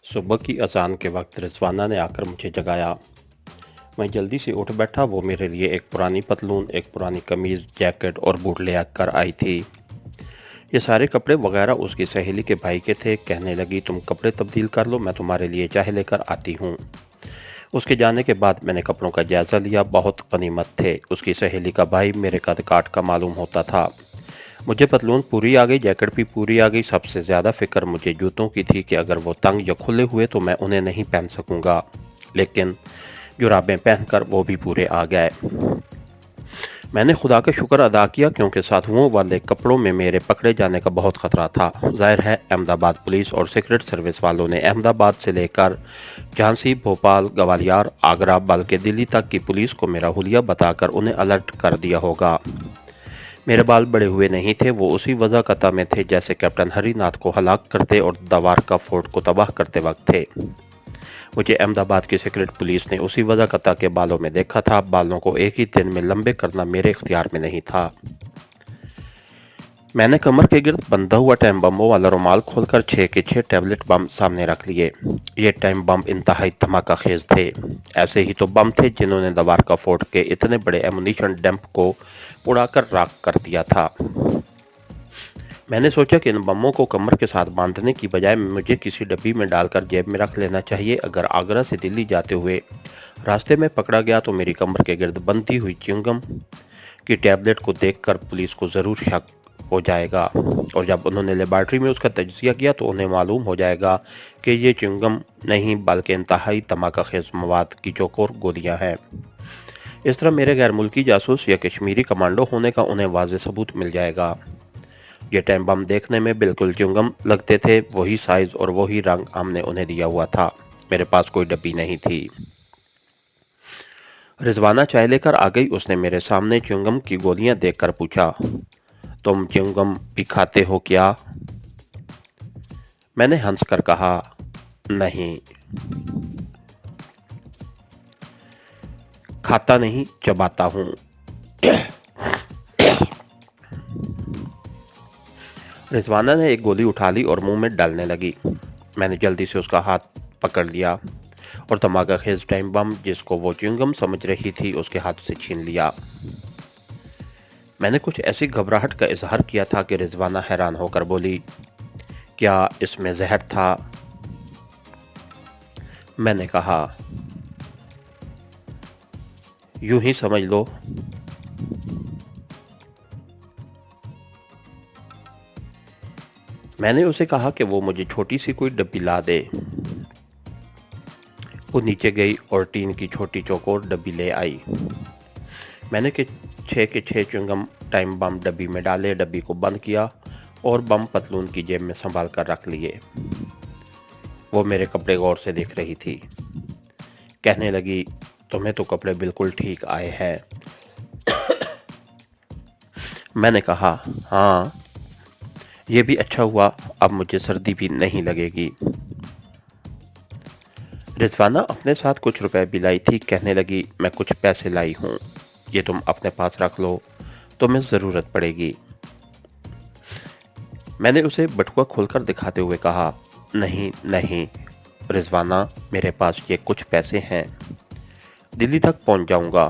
सुबह की अज़ान के वक्त रिज़वाना ने आकर मुझे जगाया। मैं जल्दी से उठ बैठा। वो मेरे लिए एक पुरानी पतलून, एक पुरानी कमीज़, जैकेट और बूट ले कर आई थी। ये सारे कपड़े वगैरह उसकी सहेली के भाई के थे। कहने लगी, तुम कपड़े तब्दील कर लो, मैं तुम्हारे लिए चाय लेकर आती हूँ। उसके जाने के बाद मैंने कपड़ों का जायज़ा लिया। बहुत गनीमत थे। उसकी सहेली का भाई मेरे कद काठ का मालूम होता था। मुझे पतलून पूरी आ गई, जैकेट भी पूरी आ गई। सबसे ज़्यादा फिक्र मुझे जूतों की थी कि अगर वो तंग या खुले हुए तो मैं उन्हें नहीं पहन सकूंगा, लेकिन जुराबें पहनकर वो भी पूरे आ गए। मैंने खुदा का शुक्र अदा किया, क्योंकि साधुओं वाले कपड़ों में मेरे पकड़े जाने का बहुत खतरा था। जाहिर है, अहमदाबाद पुलिस और सीक्रेट सर्विस वालों ने अहमदाबाद से लेकर झांसी, भोपाल, ग्वालियर, आगरा, बल्कि दिल्ली तक की पुलिस को मेरा हुलिया बताकर उन्हें अलर्ट कर दिया होगा। मेरे बाल बड़े हुए नहीं थे। वो उसी वजह कता में थे जैसे कैप्टन हरिनाथ को हलाक करते और दवार का फोर्ट को तबाह करते वक्त थे। मुझे अहमदाबाद की सीक्रेट पुलिस ने उसी वजह कता के बालों में देखा था। बालों को एक ही दिन में लंबे करना मेरे इख्तियार में नहीं था। मैंने कमर के गिर्द बंधा हुआ टाइम बमों वाला रुमाल खोलकर 6 के 6 टैबलेट बम सामने रख लिए। ये टाइम बम इंतहाई धमाका खेज थे। ऐसे ही तो बम थे जिन्होंने दवार का फोर्ट के इतने बड़े एमुनिशन डैम्प को उड़ाकर राख कर दिया था। मैंने सोचा कि इन बमों को कमर के साथ बांधने की बजाय मुझे किसी डब्बी में डालकर जेब में रख लेना चाहिए। अगर आगरा से दिल्ली जाते हुए रास्ते में पकड़ा गया तो मेरी कमर के गिर्द बंधी हुई च्युइंगम की टैबलेट को देखकर पुलिस को जरूर शक हो जाएगा, और जब उन्होंने लेबॉर्ट्री में उसका तजिया किया तो उन्हें मालूम हो जाएगा कि ये च्युइंगम नहीं बल्कि इंतहाई धमाका खेज मवाद की चौकोर गोलियां हैं। इस तरह मेरे गैर मुल्की जासूस या कश्मीरी कमांडो होने का उन्हें वाज़ेह सबूत मिल जाएगा। ये टाइम बम देखने में बिल्कुल च्युइंगम लगते थे। वही साइज और वही रंग हमने उन्हें दिया हुआ था। मेरे पास कोई डब्बी नहीं थी। रिजवाना चाय लेकर आ गई। उसने मेरे सामने च्युइंगम की गोलियां देखकर पूछा, तुम च्युइंगम भी खाते हो क्या? मैंने हंसकर कहा, नहीं, खाता नहीं, चबाता हूँ। रिजवाना ने एक गोली उठा ली और मुंह में डालने लगी। मैंने जल्दी से उसका हाथ पकड़ लिया और धमाका खेज टाइम बम, जिसको वो च्युइंगम समझ रही थी, उसके हाथ से छीन लिया। मैंने कुछ ऐसी घबराहट का इजहार किया था कि रिजवाना हैरान होकर बोली, क्या इसमें जहर था? मैंने कहा, यूं ही समझ लो। मैंने उसे कहा कि वो मुझे छोटी सी कोई डब्बी ला दे। वो नीचे गई और टीन की छोटी चौकोर डब्बी ले आई। मैंने के 6 च्युइंगम टाइम बम डब्बी में डाले, डब्बी को बंद किया और बम पतलून की जेब में संभाल कर रख लिए। वो मेरे कपड़े गौर से देख रही थी। कहने लगी, तुम्हें तो कपड़े बिल्कुल ठीक आए हैं। मैंने कहा, हाँ, ये भी अच्छा हुआ, अब मुझे सर्दी भी नहीं लगेगी। रिजवाना अपने साथ कुछ रुपए भी लाई थी। कहने लगी, मैं कुछ पैसे लाई हूँ, ये तुम अपने पास रख लो, तुम्हें ज़रूरत पड़ेगी। मैंने उसे बटुआ खोलकर दिखाते हुए कहा, नहीं नहीं रिजवाना, मेरे पास ये कुछ पैसे हैं, दिल्ली तक पहुंच जाऊंगा।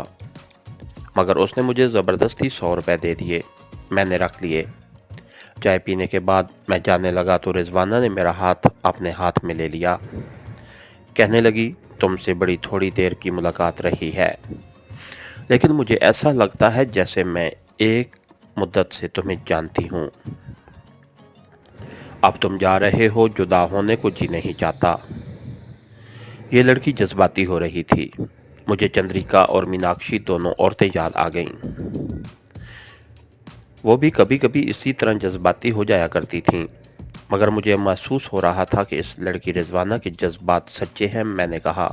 मगर उसने मुझे ज़बरदस्ती 100 रुपए दे दिए। मैंने रख लिए। चाय पीने के बाद मैं जाने लगा तो रिजवाना ने मेरा हाथ अपने हाथ में ले लिया। कहने लगी, तुमसे बड़ी थोड़ी देर की मुलाकात रही है, लेकिन मुझे ऐसा लगता है जैसे मैं एक मुद्दत से तुम्हें जानती हूँ। अब तुम जा रहे हो, जुदा होने को जी नहीं चाहता। ये लड़की जज्बाती हो रही थी। मुझे चंद्रिका और मीनाक्षी दोनों औरतें याद आ गईं। वो भी कभी कभी इसी तरह जज्बाती हो जाया करती थीं। मगर मुझे महसूस हो रहा था कि इस लड़की रिजवाना के जज्बात सच्चे हैं। मैंने कहा,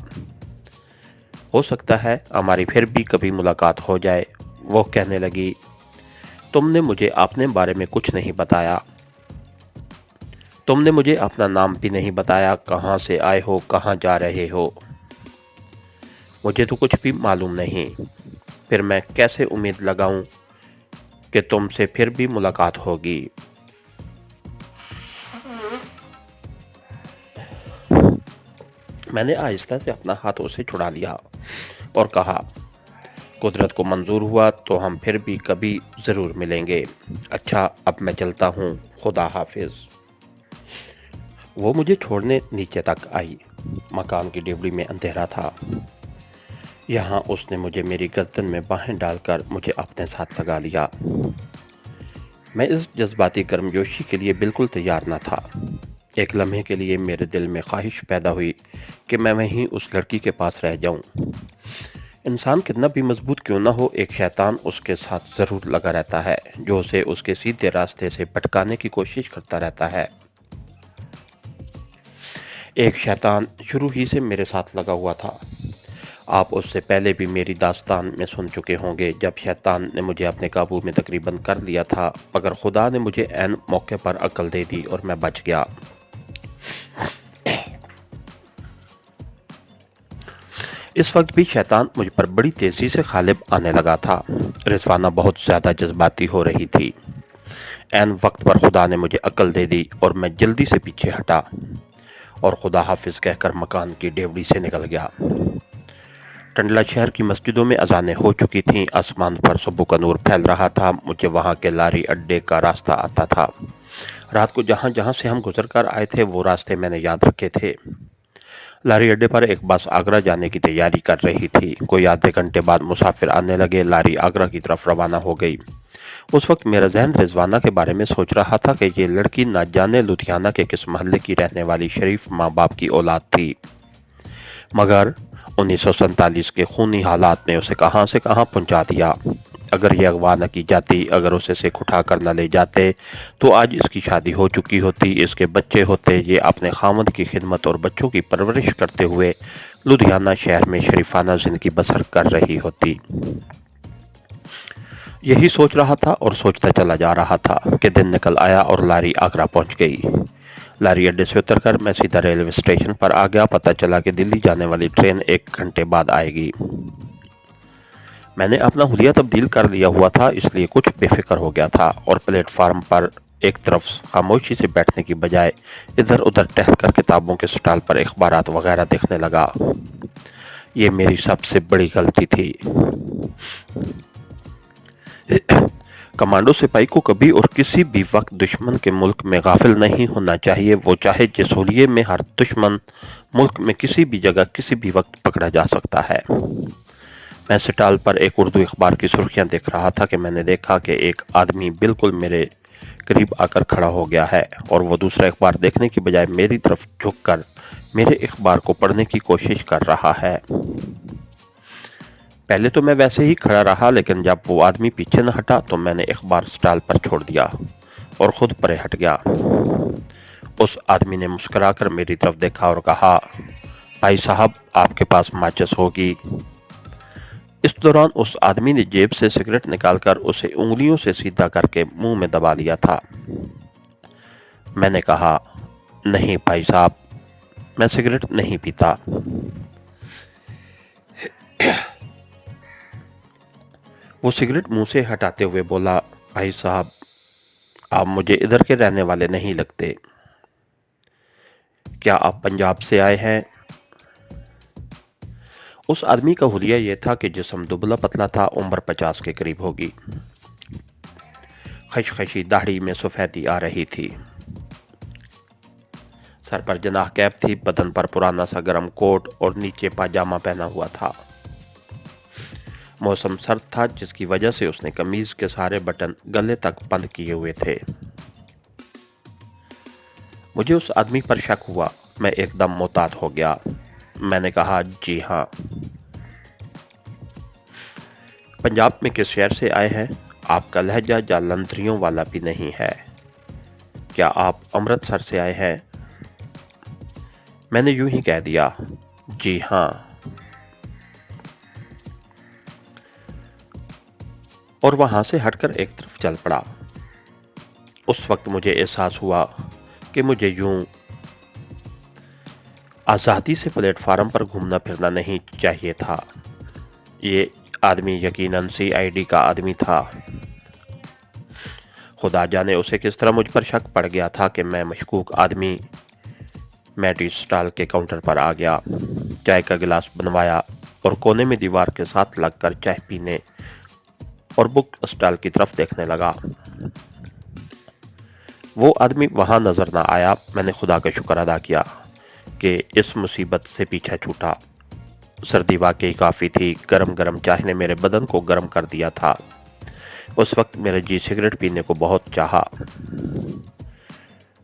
हो सकता है हमारी फिर भी कभी मुलाकात हो जाए। वो कहने लगी, तुमने मुझे अपने बारे में कुछ नहीं बताया। तुमने मुझे अपना नाम भी नहीं बताया, कहाँ से आए हो, कहाँ जा रहे हो। मुझे तो कुछ भी मालूम नहीं। फिर मैं कैसे उम्मीद लगाऊं कि तुमसे फिर भी मुलाकात होगी। मैंने आहिस्ता से अपना हाथ उसे छुड़ा लिया और कहा, कुदरत को मंजूर हुआ तो हम फिर भी कभी जरूर मिलेंगे। अच्छा, अब मैं चलता हूँ, खुदा हाफिज। वो मुझे छोड़ने नीचे तक आई। मकान की डिवड़ी में अंधेरा था। यहाँ उसने मुझे मेरी गर्दन में बाहें डालकर मुझे अपने साथ लगा लिया। मैं इस जज्बाती गर्मजोशी के लिए बिल्कुल तैयार न था। एक लम्हे के लिए मेरे दिल में ख्वाहिश पैदा हुई कि मैं वहीं उस लड़की के पास रह जाऊं। इंसान कितना भी मजबूत क्यों ना हो, एक शैतान उसके साथ जरूर लगा रहता है, जो उसे उसके सीधे रास्ते से भटकाने की कोशिश करता रहता है। एक शैतान शुरू ही से मेरे साथ लगा हुआ था। आप उससे पहले भी मेरी दास्तान में सुन चुके होंगे, जब शैतान ने मुझे अपने काबू में तकरीबन कर लिया था, मगर खुदा ने मुझे ऐन मौके पर अक्ल दे दी और मैं बच गया। इस वक्त भी शैतान मुझ पर बड़ी तेजी से गालिब आने लगा था। रिजवाना बहुत ज्यादा जज्बाती हो रही थी। ऐन वक्त पर खुदा ने मुझे अक्ल दे दी और मैं जल्दी से पीछे हटा और खुदा हाफिज कहकर मकान की डेवड़ी से निकल गया। टंडला शहर की मस्जिदों में अजानें हो चुकी थीं। आसमान पर सुबह का नूर फैल रहा था। मुझे वहां के लारी अड्डे का रास्ता आता था। रात को जहां जहां से हम गुजर कर आए थे वो रास्ते मैंने याद रखे थे। लारी अड्डे पर एक बस आगरा जाने की तैयारी कर रही थी। कोई आधे घंटे बाद मुसाफिर आने लगे। लारी आगरा की तरफ रवाना हो गई। उस वक्त मेरा जहन रिजवाना के बारे में सोच रहा था कि ये लड़की न जाने लुधियाना के किस मोहल्ले की रहने वाली शरीफ माँ बाप की औलाद थी, मगर 1947 के खूनी हालात ने उसे कहां से कहां पहुंचा दिया। अगर ये अगवा न की जाती, अगर उसे सिख उठा कर न ले जाते, तो आज इसकी शादी हो चुकी होती, इसके बच्चे होते, ये अपने खामद की खिदमत और बच्चों की परवरिश करते हुए लुधियाना शहर में शरीफाना जिंदगी बसर कर रही होती। यही सोच रहा था और सोचता चला जा रहा था कि दिन निकल आया और लारी आगरा पहुंच गई। लारी अड्डे से उतरकर मैं सीधा रेलवे स्टेशन पर आ गया। पता चला कि दिल्ली जाने वाली ट्रेन 1 घंटे बाद आएगी। मैंने अपना हुलिया तब्दील कर लिया हुआ था, इसलिए कुछ बेफिक्र हो गया था और प्लेटफार्म पर एक तरफ खामोशी से बैठने की बजाय इधर उधर टहलकर किताबों के स्टॉल पर अखबारात वगैरह देखने लगा। ये मेरी सबसे बड़ी गलती थी। कमांडो सिपाही को कभी और किसी भी वक्त दुश्मन के मुल्क में गाफिल नहीं होना चाहिए, वो चाहे जिस हुलिये में, हर दुश्मन मुल्क में किसी भी जगह किसी भी वक्त पकड़ा जा सकता है। मैं स्टॉल पर एक उर्दू अखबार की सुर्खियां देख रहा था कि मैंने देखा कि एक आदमी बिल्कुल मेरे करीब आकर खड़ा हो गया है और वो दूसरा अखबार देखने की बजाय मेरी तरफ झुककर मेरे अखबार को पढ़ने की कोशिश कर रहा है। पहले तो मैं वैसे ही खड़ा रहा, लेकिन जब वो आदमी पीछे न हटा तो मैंने अखबार स्टॉल पर छोड़ दिया और खुद परे हट गया। उस आदमी ने मुस्कुराकर मेरी तरफ देखा और कहा, भाई साहब, आपके पास माचिस होगी। इस दौरान उस आदमी ने जेब से सिगरेट निकालकर उसे उंगलियों से सीधा करके मुंह में दबा लिया था। मैंने कहा, नहीं भाई साहब, मैं सिगरेट नहीं पीता। वो सिगरेट मुंह से हटाते हुए बोला, भाई साहब, आप मुझे इधर के रहने वाले नहीं लगते। क्या आप पंजाब से आए हैं? उस आदमी का हुलिया यह था कि जिस्म दुबला पतला था, उम्र 50 के करीब होगी। खशखशी दाढ़ी में सफेदी आ रही थी। सर पर जनाह कैप थी, बदन पर पुराना सा गर्म कोट और नीचे पाजामा पहना हुआ था। मौसम सर्द था, जिसकी वजह से उसने कमीज के सारे बटन गले तक बंद किए हुए थे। मुझे उस आदमी पर शक हुआ। मैं एकदम मोहतात हो गया। मैंने कहा, जी हाँ। पंजाब में किस शहर से आए हैं? आपका लहजा जालंधरियों वाला भी नहीं है। क्या आप अमृतसर से आए हैं? मैंने यूं ही कह दिया, जी हाँ। और वहां से हटकर एक तरफ चल पड़ा। उस वक्त मुझे एहसास हुआ कि मुझे यूं आज़ादी से प्लेटफार्म पर घूमना फिरना नहीं चाहिए था। ये आदमी यकीनन सीआईडी का आदमी था। खुदा जाने उसे किस तरह मुझ पर शक पड़ गया था कि मैं मशकूक आदमी मैटी स्टॉल के काउंटर पर आ गया, चाय का गिलास बनवाया और कोने में दीवार के साथ लगकर चाय पीने और बुक स्टॉल की तरफ देखने लगा। वो आदमी वहां नजर न आया। मैंने खुदा का शुक्र अदा किया कि इस मुसीबत से पीछा छूटा। सर्दी वाकई काफी थी। गरम गरम चाय ने मेरे बदन को गर्म कर दिया था। उस वक्त मेरा जी सिगरेट पीने को बहुत चाहा।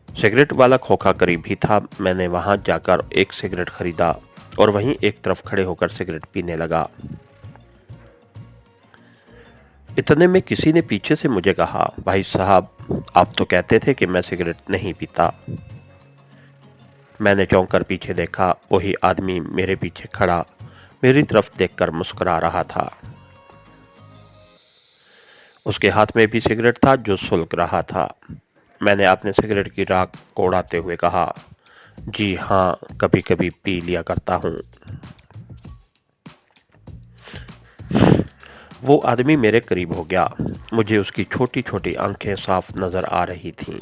सिगरेट वाला खोखा करीब ही था। मैंने वहां जाकर एक सिगरेट खरीदा और वहीं एक तरफ खड़े होकर सिगरेट पीने लगा। इतने में किसी ने पीछे से मुझे कहा, भाई साहब, आप तो कहते थे कि मैं सिगरेट नहीं पीता। मैंने चौंक कर पीछे देखा। वही आदमी मेरे पीछे खड़ा मेरी तरफ देखकर मुस्कुरा रहा था। उसके हाथ में भी सिगरेट था जो सुलग रहा था। मैंने अपने सिगरेट की राख को उड़ाते हुए कहा, जी हाँ, कभी कभी पी लिया करता हूँ। वो आदमी मेरे करीब हो गया। मुझे उसकी छोटी छोटी आंखें साफ नजर आ रही थीं।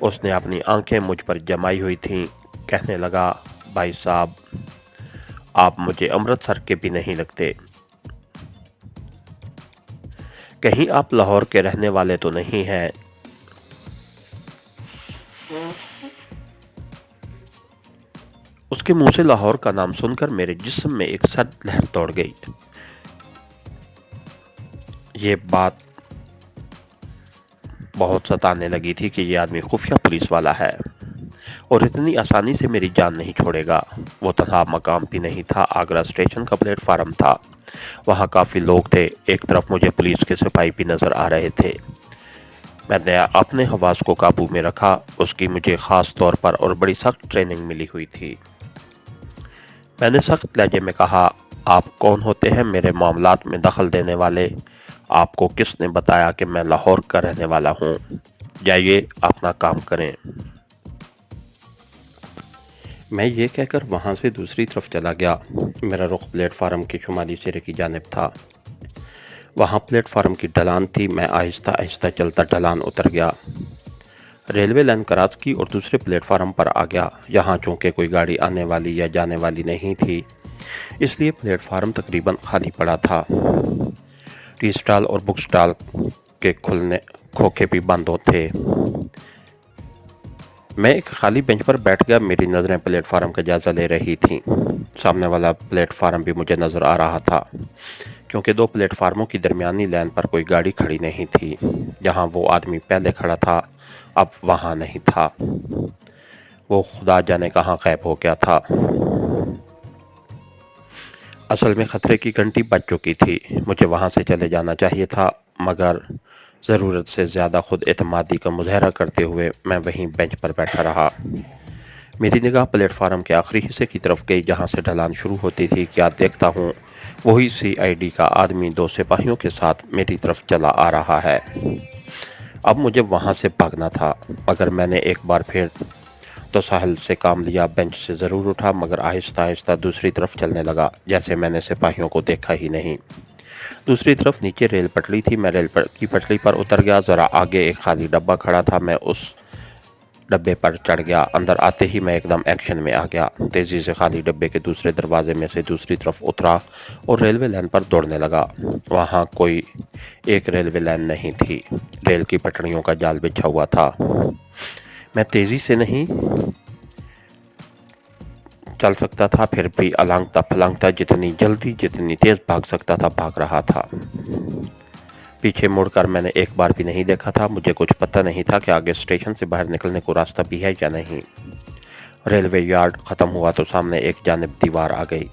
उसने अपनी आंखें मुझ पर जमाई हुई थीं। कहने लगा, भाई साहब, आप मुझे अमृतसर के भी नहीं लगते। कहीं आप लाहौर के रहने वाले तो नहीं हैं? उसके मुंह से लाहौर का नाम सुनकर मेरे जिस्म में एक सर्द लहर दौड़ गई। ये बात बहुत सताने लगी थी कि ये आदमी खुफिया पुलिस वाला है और इतनी आसानी से मेरी जान नहीं छोड़ेगा। वो तनहा मकाम भी नहीं था, आगरा स्टेशन का प्लेटफार्म था। वहां काफी लोग थे। एक तरफ मुझे पुलिस के सिपाही भी नजर आ रहे थे। मैंने अपने हवास को काबू में रखा। उसकी मुझे खास तौर पर और बड़ी सख्त ट्रेनिंग मिली हुई थी। मैंने सख्त लहजे में कहा, आप कौन होते हैं मेरे मामलात में दखल देने वाले? आपको किसने बताया कि मैं लाहौर का रहने वाला हूँ? जाइए अपना काम करें। मैं ये कहकर वहां से दूसरी तरफ चला गया। मेरा रुख प्लेटफार्म के शुमाली सिरे की जानिब था। वहां प्लेटफार्म की ढलान थी। मैं आहिस्ता आहिस्ता चलता ढलान उतर गया। रेलवे लाइन क्रॉस की और दूसरे प्लेटफार्म पर आ गया। यहाँ चूंकि कोई गाड़ी आने वाली या जाने वाली नहीं थी, इसलिए प्लेटफार्म तकरीबन खाली पड़ा था। टी स्टॉल और बुक स्टॉल के खुलने खोखे भी बंद थे। मैं एक खाली बेंच पर बैठ गया। मेरी नज़रें प्लेटफार्म का जायजा ले रही थीं। सामने वाला प्लेटफार्म भी मुझे नजर आ रहा था, क्योंकि दो प्लेटफार्मों की दरमियानी लाइन पर कोई गाड़ी खड़ी नहीं थी। जहां वो आदमी पहले खड़ा था, अब वहां नहीं था। वो खुदा जाने कहां गायब हो गया था। असल में खतरे की घंटी बज चुकी थी। मुझे वहां से चले जाना चाहिए था, मगर ज़रूरत से ज़्यादा खुद एतमादी का मुजाहरा करते हुए मैं वहीं बेंच पर बैठा रहा। मेरी निगाह प्लेटफार्म के आखिरी हिस्से की तरफ गई, जहां से ढलान शुरू होती थी। क्या देखता हूँ, वही सीआईडी का आदमी दो सिपाहियों के साथ मेरी तरफ चला आ रहा है। अब मुझे वहां से भागना था, मगर मैंने एक बार फिर तो साहल से काम लिया। बेंच से ज़रूर उठा, मगर आहिस्ता आहिस्ता दूसरी तरफ चलने लगा, जैसे मैंने सिपाहियों को देखा ही नहीं। दूसरी तरफ नीचे रेल पटरी थी। मैं की पटरी पर उतर गया। ज़रा आगे एक खाली डब्बा खड़ा था। मैं उस डब्बे पर चढ़ गया। अंदर आते ही मैं एकदम एक्शन में आ गया। तेजी से खाली डब्बे के दूसरे दरवाजे में से दूसरी तरफ उतरा और रेलवे लाइन पर दौड़ने लगा। वहां कोई एक रेलवे लाइन नहीं थी। रेल की पटरियों का जाल बिछा हुआ था। मैं तेजी से नहीं चल सकता था, फिर भी अलांगता फलांगता जितनी जल्दी जितनी तेज भाग सकता था भाग रहा था। पीछे मुड़कर मैंने एक बार भी नहीं देखा था। मुझे कुछ पता नहीं था कि आगे स्टेशन से बाहर निकलने को रास्ता भी है या नहीं। रेलवे यार्ड खत्म हुआ तो सामने एक जानिब दीवार आ गई।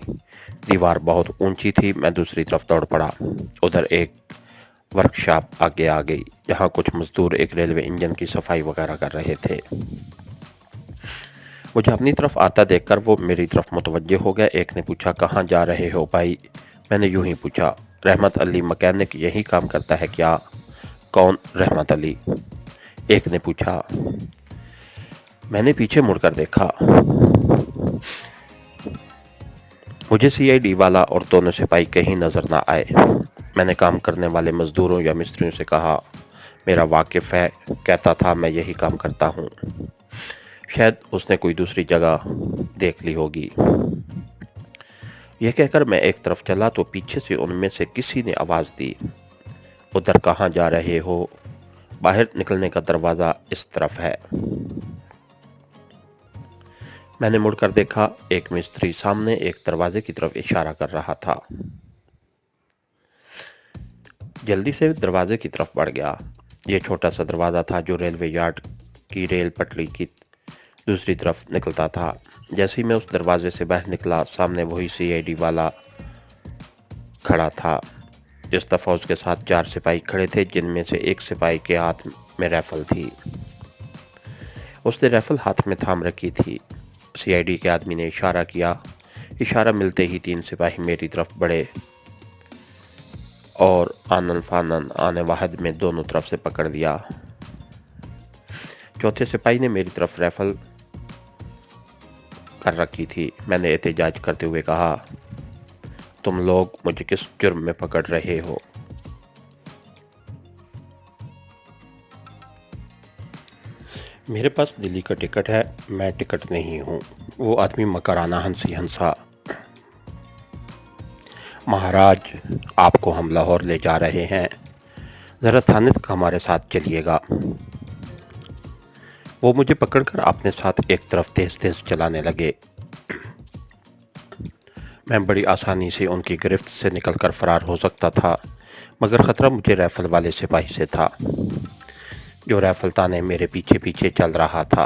दीवार बहुत ऊंची थी। मैं दूसरी तरफ दौड़ पड़ा। उधर एक वर्कशॉप आगे आ गई, जहां कुछ मजदूर एक रेलवे इंजन की सफाई वगैरह कर रहे थे। मुझे अपनी तरफ आता देखकर वो मेरी तरफ मुतवज्जे हो गया। एक ने पूछा, कहाँ जा रहे हो भाई? मैंने यूं ही पूछा। रहमत अली मैकेनिक यही काम करता है क्या? कौन रहमत अली? एक ने पूछा। मैंने पीछे मुड़कर देखा। مجھے سی آئی ڈی والا اور دونوں سپاہی کہیں نظر نہ آئے۔ میں نے کام کرنے والے مزدوروں یا مستریوں سے کہا، میرا واقف ہے، کہتا تھا میں یہی کام کرتا ہوں، شاید اس نے کوئی دوسری جگہ دیکھ لی ہوگی۔ یہ کہہ کر میں ایک طرف چلا تو پیچھے سے ان میں سے کسی نے آواز دی، ادھر کہاں جا رہے ہو؟ باہر نکلنے کا دروازہ اس طرف ہے۔ میں نے مڑ کر دیکھا، ایک مستری سامنے ایک دروازے کی طرف اشارہ کر رہا تھا۔ جلدی سے دروازے کی طرف بڑھ گیا۔ یہ چھوٹا سا دروازہ تھا جو ریلوے یارڈ کی ریل پٹری کی دوسری طرف نکلتا تھا۔ جیسے ہی میں اس دروازے سے باہر نکلا، سامنے وہی سی آئی ڈی والا کھڑا تھا۔ اس دفعہ اس کے ساتھ 4 سپاہی کھڑے تھے، جن میں سے ایک سپاہی کے ہاتھ میں رائفل تھی۔ اس نے رائفل ہاتھ میں تھام رکھی تھی۔ سی آئی ڈی کے آدمی نے اشارہ کیا۔ اشارہ ملتے ہی 3 سپاہی میری طرف بڑھے اور آنن فانن آنے واحد میں دونوں طرف سے پکڑ لیا۔ چوتھے سپاہی نے میری طرف رائفل کر رکھی تھی۔ میں نے احتجاج کرتے ہوئے کہا، تم لوگ مجھے کس جرم میں پکڑ رہے ہو؟ میرے پاس دلی کا ٹکٹ ہے، میں ٹکٹ نہیں ہوں۔ وہ آدمی مکرانہ ہنسا، مہاراج آپ کو ہم لاہور لے جا رہے ہیں، ذرا تھانے تک ہمارے ساتھ چلیے گا۔ وہ مجھے پکڑ کر اپنے ساتھ ایک طرف تیز تیز چلانے لگے۔ میں بڑی آسانی سے ان کی گرفت سے نکل کر فرار ہو سکتا تھا، مگر خطرہ مجھے رائفل والے سپاہی سے تھا، جو رائفل تانے میرے پیچھے پیچھے چل رہا تھا۔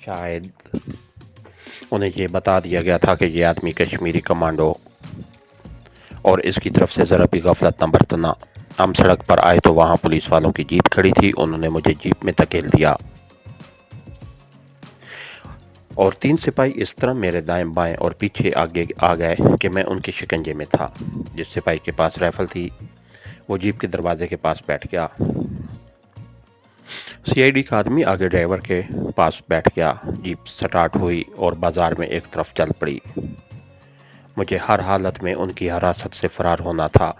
شاید انہیں یہ بتا دیا گیا تھا کہ یہ آدمی کشمیری کمانڈو اور اس کی طرف سے ذرا بھی غفلت نہ برتنا۔ ہم سڑک پر آئے تو وہاں پولیس والوں کی جیپ کھڑی تھی۔ انہوں نے مجھے جیپ میں دھکیل دیا اور 3 سپاہی اس طرح میرے دائیں بائیں اور پیچھے آگے آ گئے کہ میں ان کے شکنجے میں تھا۔ جس سپاہی کے پاس رائفل تھی وہ جیپ کے دروازے کے پاس بیٹھ گیا۔ سی آئی ڈی کا آدمی آگے ڈرائیور کے پاس بیٹھ گیا۔ جیپ سٹارٹ ہوئی اور بازار میں ایک طرف چل پڑی۔ مجھے ہر حالت میں ان کی حراست سے فرار ہونا تھا،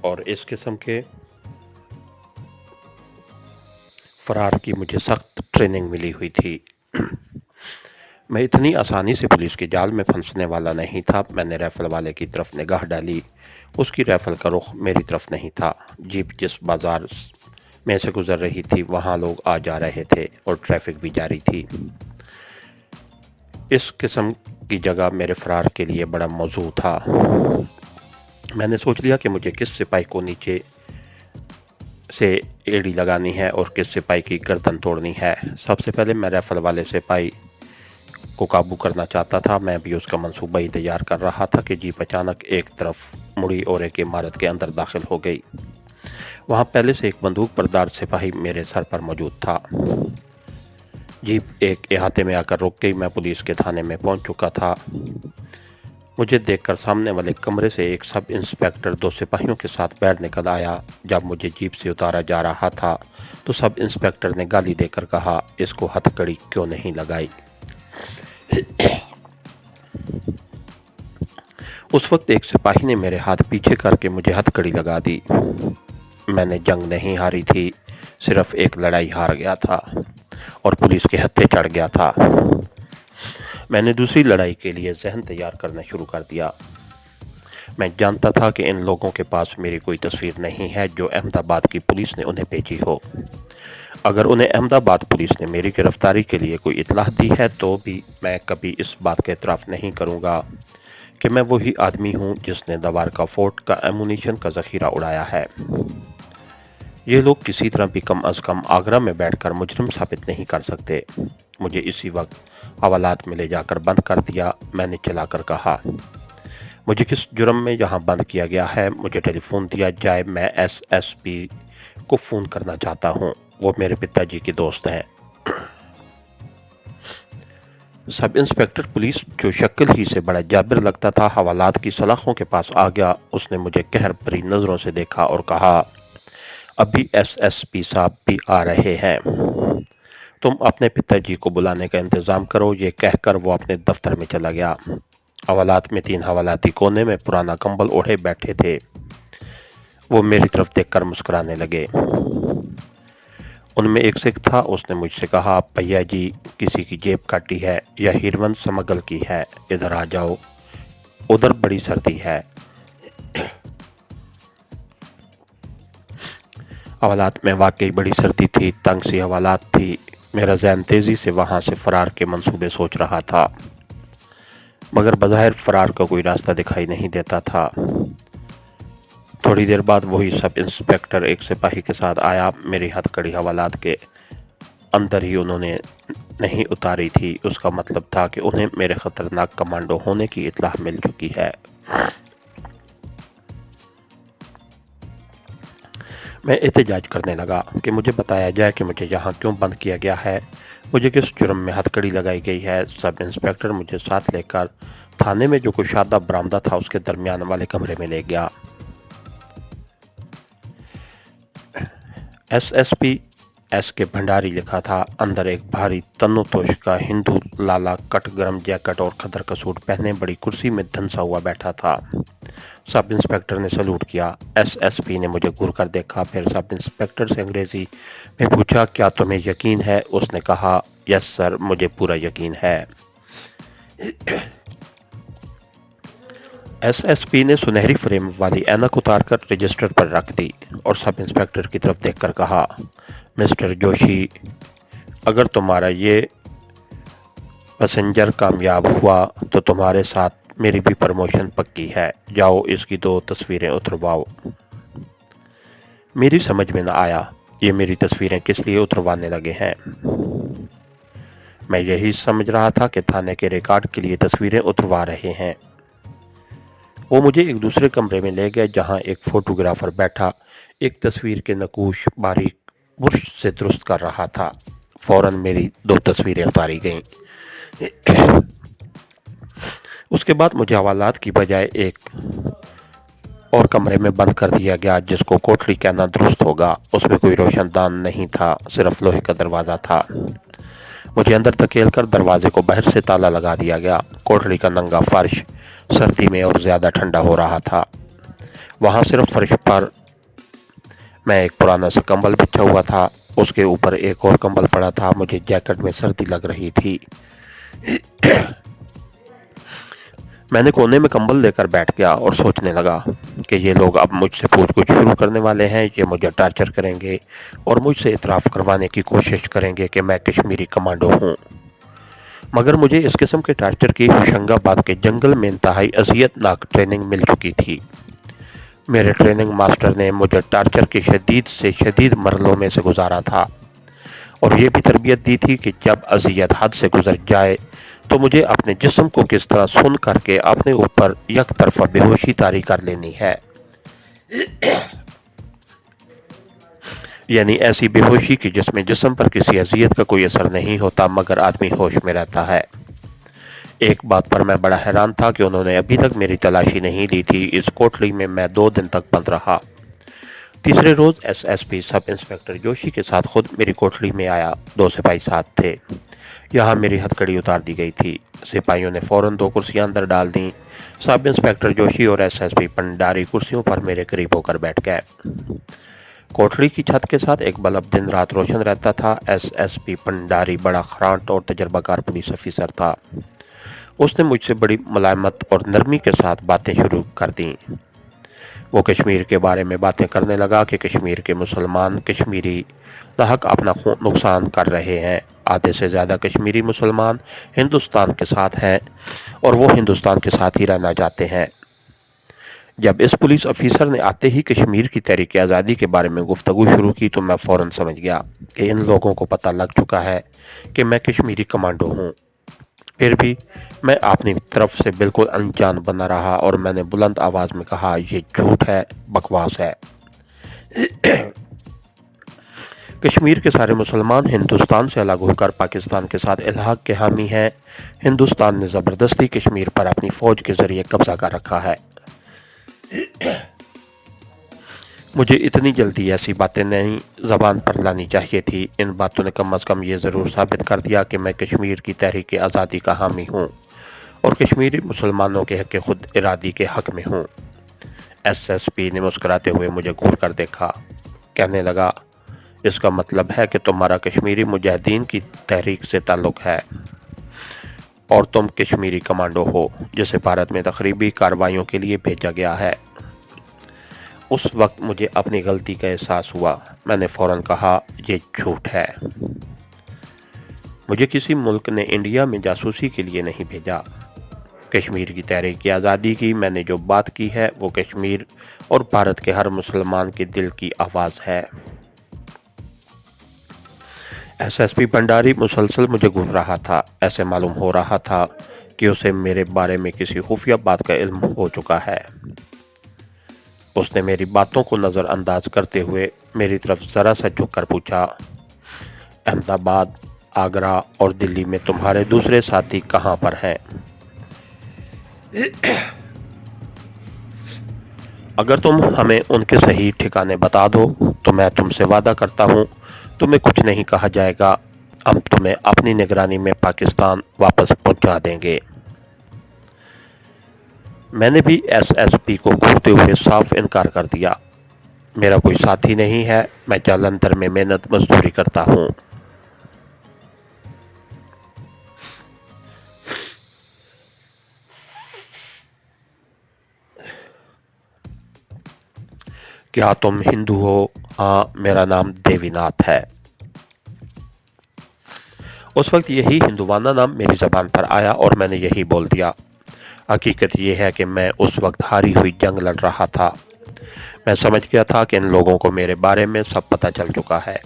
اور اس قسم کے فرار کی مجھے سخت ٹریننگ ملی ہوئی تھی۔ میں اتنی آسانی سے پولیس کے جال میں پھنسنے والا نہیں تھا۔ میں نے رائفل والے کی طرف نگاہ ڈالی۔ اس کی رائفل کا رخ میری طرف نہیں تھا۔ جیپ جس بازار میں سے گزر رہی تھی وہاں لوگ آ جا رہے تھے اور ٹریفک بھی جاری تھی۔ اس قسم کی جگہ میرے فرار کے لیے بڑا موزوں تھا۔ میں نے سوچ لیا کہ مجھے کس سپاہی کو نیچے سے ایڑی لگانی ہے اور کس سپاہی کی گردن توڑنی ہے۔ سب سے پہلے میں رائفل والے سپاہی کو قابو کرنا چاہتا تھا۔ میں بھی اس کا منصوبہ ہی تیار کر رہا تھا کہ جیپ اچانک ایک طرف مڑی اور ایک عمارت کے اندر داخل ہو گئی۔ وہاں پہلے سے ایک بندوق بردار سپاہی میرے سر پر موجود تھا۔ جیپ ایک احاطے میں آ کر رک گئی۔ میں پولیس کے تھانے میں پہنچ چکا تھا۔ مجھے دیکھ کر سامنے والے کمرے سے ایک سب انسپیکٹر 2 سپاہیوں کے ساتھ باہر نکل آیا۔ جب مجھے جیپ سے اتارا جا رہا تھا تو سب انسپیکٹر نے گالی دے کر کہا، اس کو ہتھ کڑی کیوں نہیں لگائی؟ اس وقت ایک سپاہی نے میرے ہاتھ پیچھے کر کے مجھے ہتھ کڑی لگا دی۔ میں نے جنگ نہیں ہاری تھی، صرف ایک لڑائی ہار گیا تھا اور پولیس کے ہتھے چڑھ گیا تھا۔ میں نے دوسری لڑائی کے لیے ذہن تیار کرنا شروع کر دیا۔ میں جانتا تھا کہ ان لوگوں کے پاس میری کوئی تصویر نہیں ہے جو احمد آباد کی پولیس نے انہیں بھیجی ہو۔ اگر انہیں احمد آباد پولیس نے میری گرفتاری کے لیے کوئی اطلاع دی ہے تو بھی میں کبھی اس بات کا اعتراف نہیں کروں گا کہ میں وہی آدمی ہوں جس نے دوارکا فورٹ کا ایمونیشن کا ذخیرہ اڑایا ہے۔ یہ لوگ کسی طرح بھی کم از کم آگرہ میں بیٹھ کر مجرم ثابت نہیں کر سکتے۔ مجھے اسی وقت حوالات میں لے جا کر بند کر دیا۔ میں نے چلا کر کہا، مجھے کس جرم میں یہاں بند کیا گیا ہے؟ مجھے ٹیلی فون دیا جائے، میں ایس پی کو فون کرنا چاہتا ہوں، وہ میرے پتا جی کے دوست ہیں۔ سب انسپیکٹر پولیس جو شکل ہی سے بڑا جابر لگتا تھا حوالات کی سلاخوں کے پاس آ گیا۔ اس نے مجھے قہر بھری نظروں سے دیکھا اور کہا، ابھی ایس پی صاحب بھی آ رہے ہیں۔ तुम अपने पिताजी को बुलाने का इंतजाम करो, ये कहकर वो अपने दफ्तर में चला गया। हवालात में 3 हवालाती कोने में पुराना कंबल ओढ़े बैठे थे। वो मेरी तरफ देखकर मुस्कुराने लगे। उनमें एक सिख था। उसने मुझसे कहा, भैया जी, किसी की जेब काटी है, यह हीरवन समगल की है, इधर आ जाओ, उधर बड़ी सर्दी है। हवालात में वाकई बड़ी सर्दी थी। तंग सी हवालात थी। मेरा ज़हन तेजी से वहां से फरार के मंसूबे सोच रहा था, मगर बज़ाहिर फरार का कोई रास्ता दिखाई नहीं देता था। थोड़ी देर बाद वही सब इंस्पेक्टर एक सिपाही के साथ आया। मेरी हथकड़ी हवालात के अंदर ही उन्होंने नहीं उतारी थी। उसका मतलब था कि उन्हें मेरे खतरनाक कमांडो होने की इत्तला मिल चुकी है। मैं एहतजाज करने लगा कि मुझे बताया जाए कि मुझे यहाँ क्यों बंद किया गया है, मुझे किस जुर्म में हथकड़ी लगाई गई है। सब इंस्पेक्टर मुझे साथ लेकर थाने में जो कुशादा बरामदा था उसके दरमियान वाले कमरे में ले गया। एसएसपी एस के भंडारी लिखा था। अंदर एक भारी तन्नोतोश का हिंदू लाला कट गरम जैकेट और खदर का सूट पहने बड़ी कुर्सी में धंसा हुआ बैठा था। सब इंस्पेक्टर ने सलूट किया। एसएसपी ने मुझे घूर कर देखा, फिर सब इंस्पेक्टर से अंग्रेजी में पूछा, क्या तुम्हें यकीन है? उसने कहा, यस सर, मुझे पूरा यकीन है। एसएसपी ने सुनहरी फ्रेम वाली ऐनक उतारकर रजिस्टर पर रख दी और सब इंस्पेक्टर की तरफ देखकर कहा, मिस्टर जोशी, अगर तुम्हारा ये पैसेंजर कामयाब हुआ तो तुम्हारे साथ मेरी भी प्रमोशन पक्की है। जाओ, इसकी 2 तस्वीरें उतरवाओ। मेरी समझ में न आया, ये मेरी तस्वीरें किस लिए उतरवाने लगे हैं। मैं यही समझ रहा था कि थाने के रिकॉर्ड के लिए तस्वीरें उतरवा रहे हैं। वो मुझे एक दूसरे कमरे में ले गए जहां एक फोटोग्राफर बैठा एक तस्वीर के नकूश बारीक बुर्श से दुरुस्त कर रहा था। फौरन मेरी 2 तस्वीरें उतारी गईं। उसके बाद मुझे हवालात की बजाय एक और कमरे में बंद कर दिया गया, जिसको कोठरी कहना दुरुस्त होगा। उसमें कोई रोशनदान नहीं था, सिर्फ लोहे का दरवाजा था। मुझे अंदर धकेल कर दरवाजे को बाहर से ताला लगा दिया गया। कोठरी का नंगा फर्श सर्दी में और ज्यादा ठंडा हो रहा था। वहां सिर्फ फर्श पर मैं एक पुराना सा कंबल बिछा हुआ था, उसके ऊपर एक और कंबल पड़ा था। मुझे जैकेट में सर्दी लग रही थी। मैंने कोने में कंबल लेकर बैठ गया और सोचने लगा कि ये लोग अब मुझसे पूछताछ शुरू करने वाले हैं। ये मुझे टॉर्चर करेंगे और मुझसे इतराफ़ करवाने की कोशिश करेंगे कि मैं कश्मीरी कमांडो हूँ। मगर मुझे इस किस्म के टॉर्चर की होशंगाबाद के जंगल में इंतहाई अज़ियतनाक ट्रेनिंग मिल चुकी थी। मेरे ट्रेनिंग मास्टर ने मुझे टॉर्चर के शदीद से शदीद मरलों में से गुजारा था और ये भी तरबियत दी थी कि जब अज़ियत हद से गुजर जाए तो मुझे अपने जिस्म को किस तरह सुन करके अपने ऊपर एक तरफा बेहोशी तारी कर लेनी है। यानी ऐसी बेहोशी की जिसमें जिस्म पर किसी अज़ियत का कोई असर नहीं होता मगर आदमी होश में रहता है। एक बात पर मैं बड़ा हैरान था कि उन्होंने अभी तक मेरी तलाशी नहीं ली थी। इस कोठरी में मैं 2 दिन तक बंद रहा। तीसरे रोज एसएसपी सब इंस्पेक्टर जोशी के साथ खुद मेरी कोठरी में आया। 2 सिपाही साथ थे। यहाँ मेरी हथकड़ी उतार दी गई थी। सिपाहियों ने फौरन 2 कुर्सियां अंदर डाल दी। सब इंस्पेक्टर जोशी और एसएसपी भंडारी कुर्सियों पर मेरे करीब होकर बैठ गए। कोठरी की छत के साथ एक बल्ब दिन रात रोशन रहता था। एसएसपी भंडारी बड़ा खरांट और तजर्बाकार पुलिस अफसर था। उसने मुझसे बड़ी मुलायमत और नरमी के साथ बातें शुरू कर दी। वो कश्मीर के बारे में बातें करने लगा कि कश्मीर के मुसलमान कश्मीरी नाहक अपना नुकसान कर रहे हैं। आधे से ज़्यादा कश्मीरी मुसलमान हिंदुस्तान के साथ हैं और वो हिंदुस्तान के साथ ही रहना चाहते हैं। जब इस पुलिस अफसर ने आते ही कश्मीर की तहरीक आज़ादी के बारे में गुफ्तगू शुरू की तो मैं फ़ौरन समझ गया कि इन लोगों को पता लग चुका है कि मैं कश्मीरी कमांडो हूँ। फिर भी मैं अपनी तरफ से बिल्कुल अनजान बना रहा और मैंने बुलंद आवाज में कहा, ये झूठ है, बकवास है। कश्मीर के सारे मुसलमान हिंदुस्तान से अलग होकर पाकिस्तान के साथ इल्हाक के हामी हैं। हिंदुस्तान ने ज़बरदस्ती कश्मीर पर अपनी फ़ौज के ज़रिए कब्ज़ा कर रखा है। मुझे इतनी जल्दी ऐसी बातें नहीं ज़बान पर लानी चाहिए थी। इन बातों ने कम अज़ कम ये ज़रूर साबित कर दिया कि मैं कश्मीर की तहरीक आज़ादी का हामी हूँ और कश्मीरी मुसलमानों के हक़ खुद इरादी के हक़ में हूँ। एसएसपी ने मुस्कुराते हुए मुझे घूर कर देखा। कहने लगा, इसका मतलब है कि तुम्हारा कश्मीरी मुजाहिदीन की तहरीक से ताल्लुक़ है और तुम कश्मीरी कमांडो हो जिसे भारत में तकरीबी कार्रवाइयों के लिए भेजा गया है। उस वक्त मुझे अपनी गलती का एहसास हुआ। मैंने फौरन कहा, ये झूठ है। मुझे किसी मुल्क ने इंडिया में जासूसी के लिए नहीं भेजा। कश्मीर की तहरीक आज़ादी की मैंने जो बात की है वो कश्मीर और भारत के हर मुसलमान के दिल की आवाज़ है। एसएसपी भंडारी मुसलसल मुझे घूर रहा था। ऐसे मालूम हो रहा था कि उसे मेरे बारे में किसी खुफिया बात का इल्म हो चुका है। उसने मेरी बातों को नज़रअंदाज करते हुए मेरी तरफ ज़रा सा झुककर पूछा, अहमदाबाद, आगरा और दिल्ली में तुम्हारे दूसरे साथी कहाँ पर हैं? अगर तुम हमें उनके सही ठिकाने बता दो तो मैं तुमसे वादा करता हूँ तुम्हें कुछ नहीं कहा जाएगा। हम तुम्हें अपनी निगरानी में पाकिस्तान वापस पहुँचा देंगे। मैंने भी एसएसपी को घूरते हुए साफ इनकार कर दिया। मेरा कोई साथी नहीं है, मैं जालंधर में मेहनत मजदूरी करता हूँ। क्या तुम हिंदू हो? हाँ, मेरा नाम देवीनाथ है। उस वक्त यही हिंदुवाना नाम मेरी ज़बान पर आया और मैंने यही बोल दिया। हकीकत यह है कि मैं उस वक्त हारी हुई जंग लड़ रहा था। मैं समझ गया था कि इन लोगों को मेरे बारे में सब पता चल चुका है।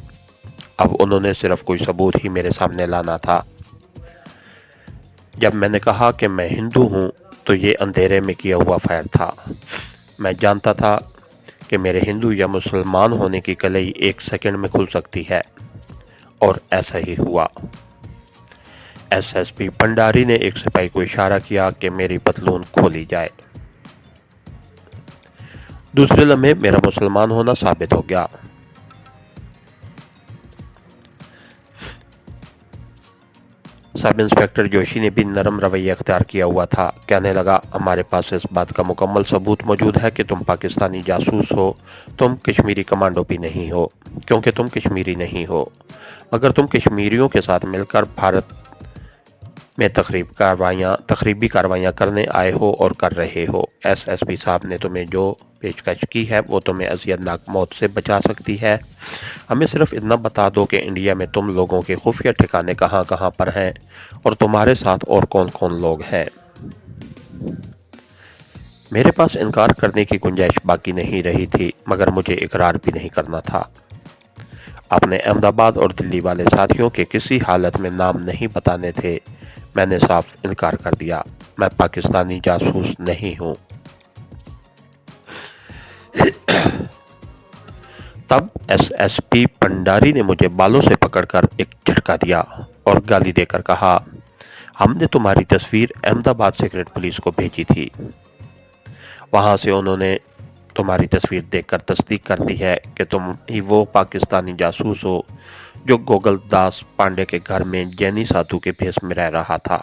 अब उन्होंने सिर्फ कोई सबूत ही मेरे सामने लाना था। जब मैंने कहा कि मैं हिंदू हूँ तो ये अंधेरे में किया हुआ फायर था। मैं जानता था कि मेरे हिंदू या मुसलमान होने की कलई एक सेकंड में खुल सकती है और ऐसा ही हुआ। एसएसपी भंडारी ने एक सिपाही को इशारा किया कि मेरी पतलून खोली जाए। दूसरे लम्हे मेरा मुसलमान होना साबित हो गया। सब इंस्पेक्टर जोशी ने भी नरम रवैया अख्तियार किया हुआ था। कहने लगा, हमारे पास इस बात का मुकम्मल सबूत मौजूद है कि तुम पाकिस्तानी जासूस हो। तुम कश्मीरी कमांडो भी नहीं हो क्योंकि तुम कश्मीरी नहीं हो, मगर तुम कश्मीरियों के साथ मिलकर भारत में तकरीबी कार्रवाइयाँ करने आए हो और कर रहे हो। एसएसपी साहब ने तुम्हें जो पेशकश की है वो तुम्हें अज़ियतनाक मौत से बचा सकती है। हमें सिर्फ इतना बता दो कि इंडिया में तुम लोगों के खुफिया ठिकाने कहाँ कहाँ पर हैं और तुम्हारे साथ और कौन कौन लोग हैं। मेरे पास इनकार करने की गुंजाइश बाकी नहीं रही थी, मगर मुझे इकरार भी नहीं करना था। अपने अहमदाबाद और दिल्ली वाले साथियों के किसी हालत में नाम नहीं बताने थे। मैंने साफ इनकार कर दिया। मैं पाकिस्तानी जासूस नहीं हूँ। तब एसएसपी भंडारी ने मुझे बालों से पकड़कर एक झटका दिया और गाली देकर कहा, हमने तुम्हारी तस्वीर अहमदाबाद सीक्रेट पुलिस को भेजी थी। वहां से उन्होंने तुम्हारी तस्वीर देखकर तस्दीक कर दी है कि तुम ही वो पाकिस्तानी जासूस हो जो गोगल दास पांडे के घर में जैनी साधु के भेष में रह रहा था।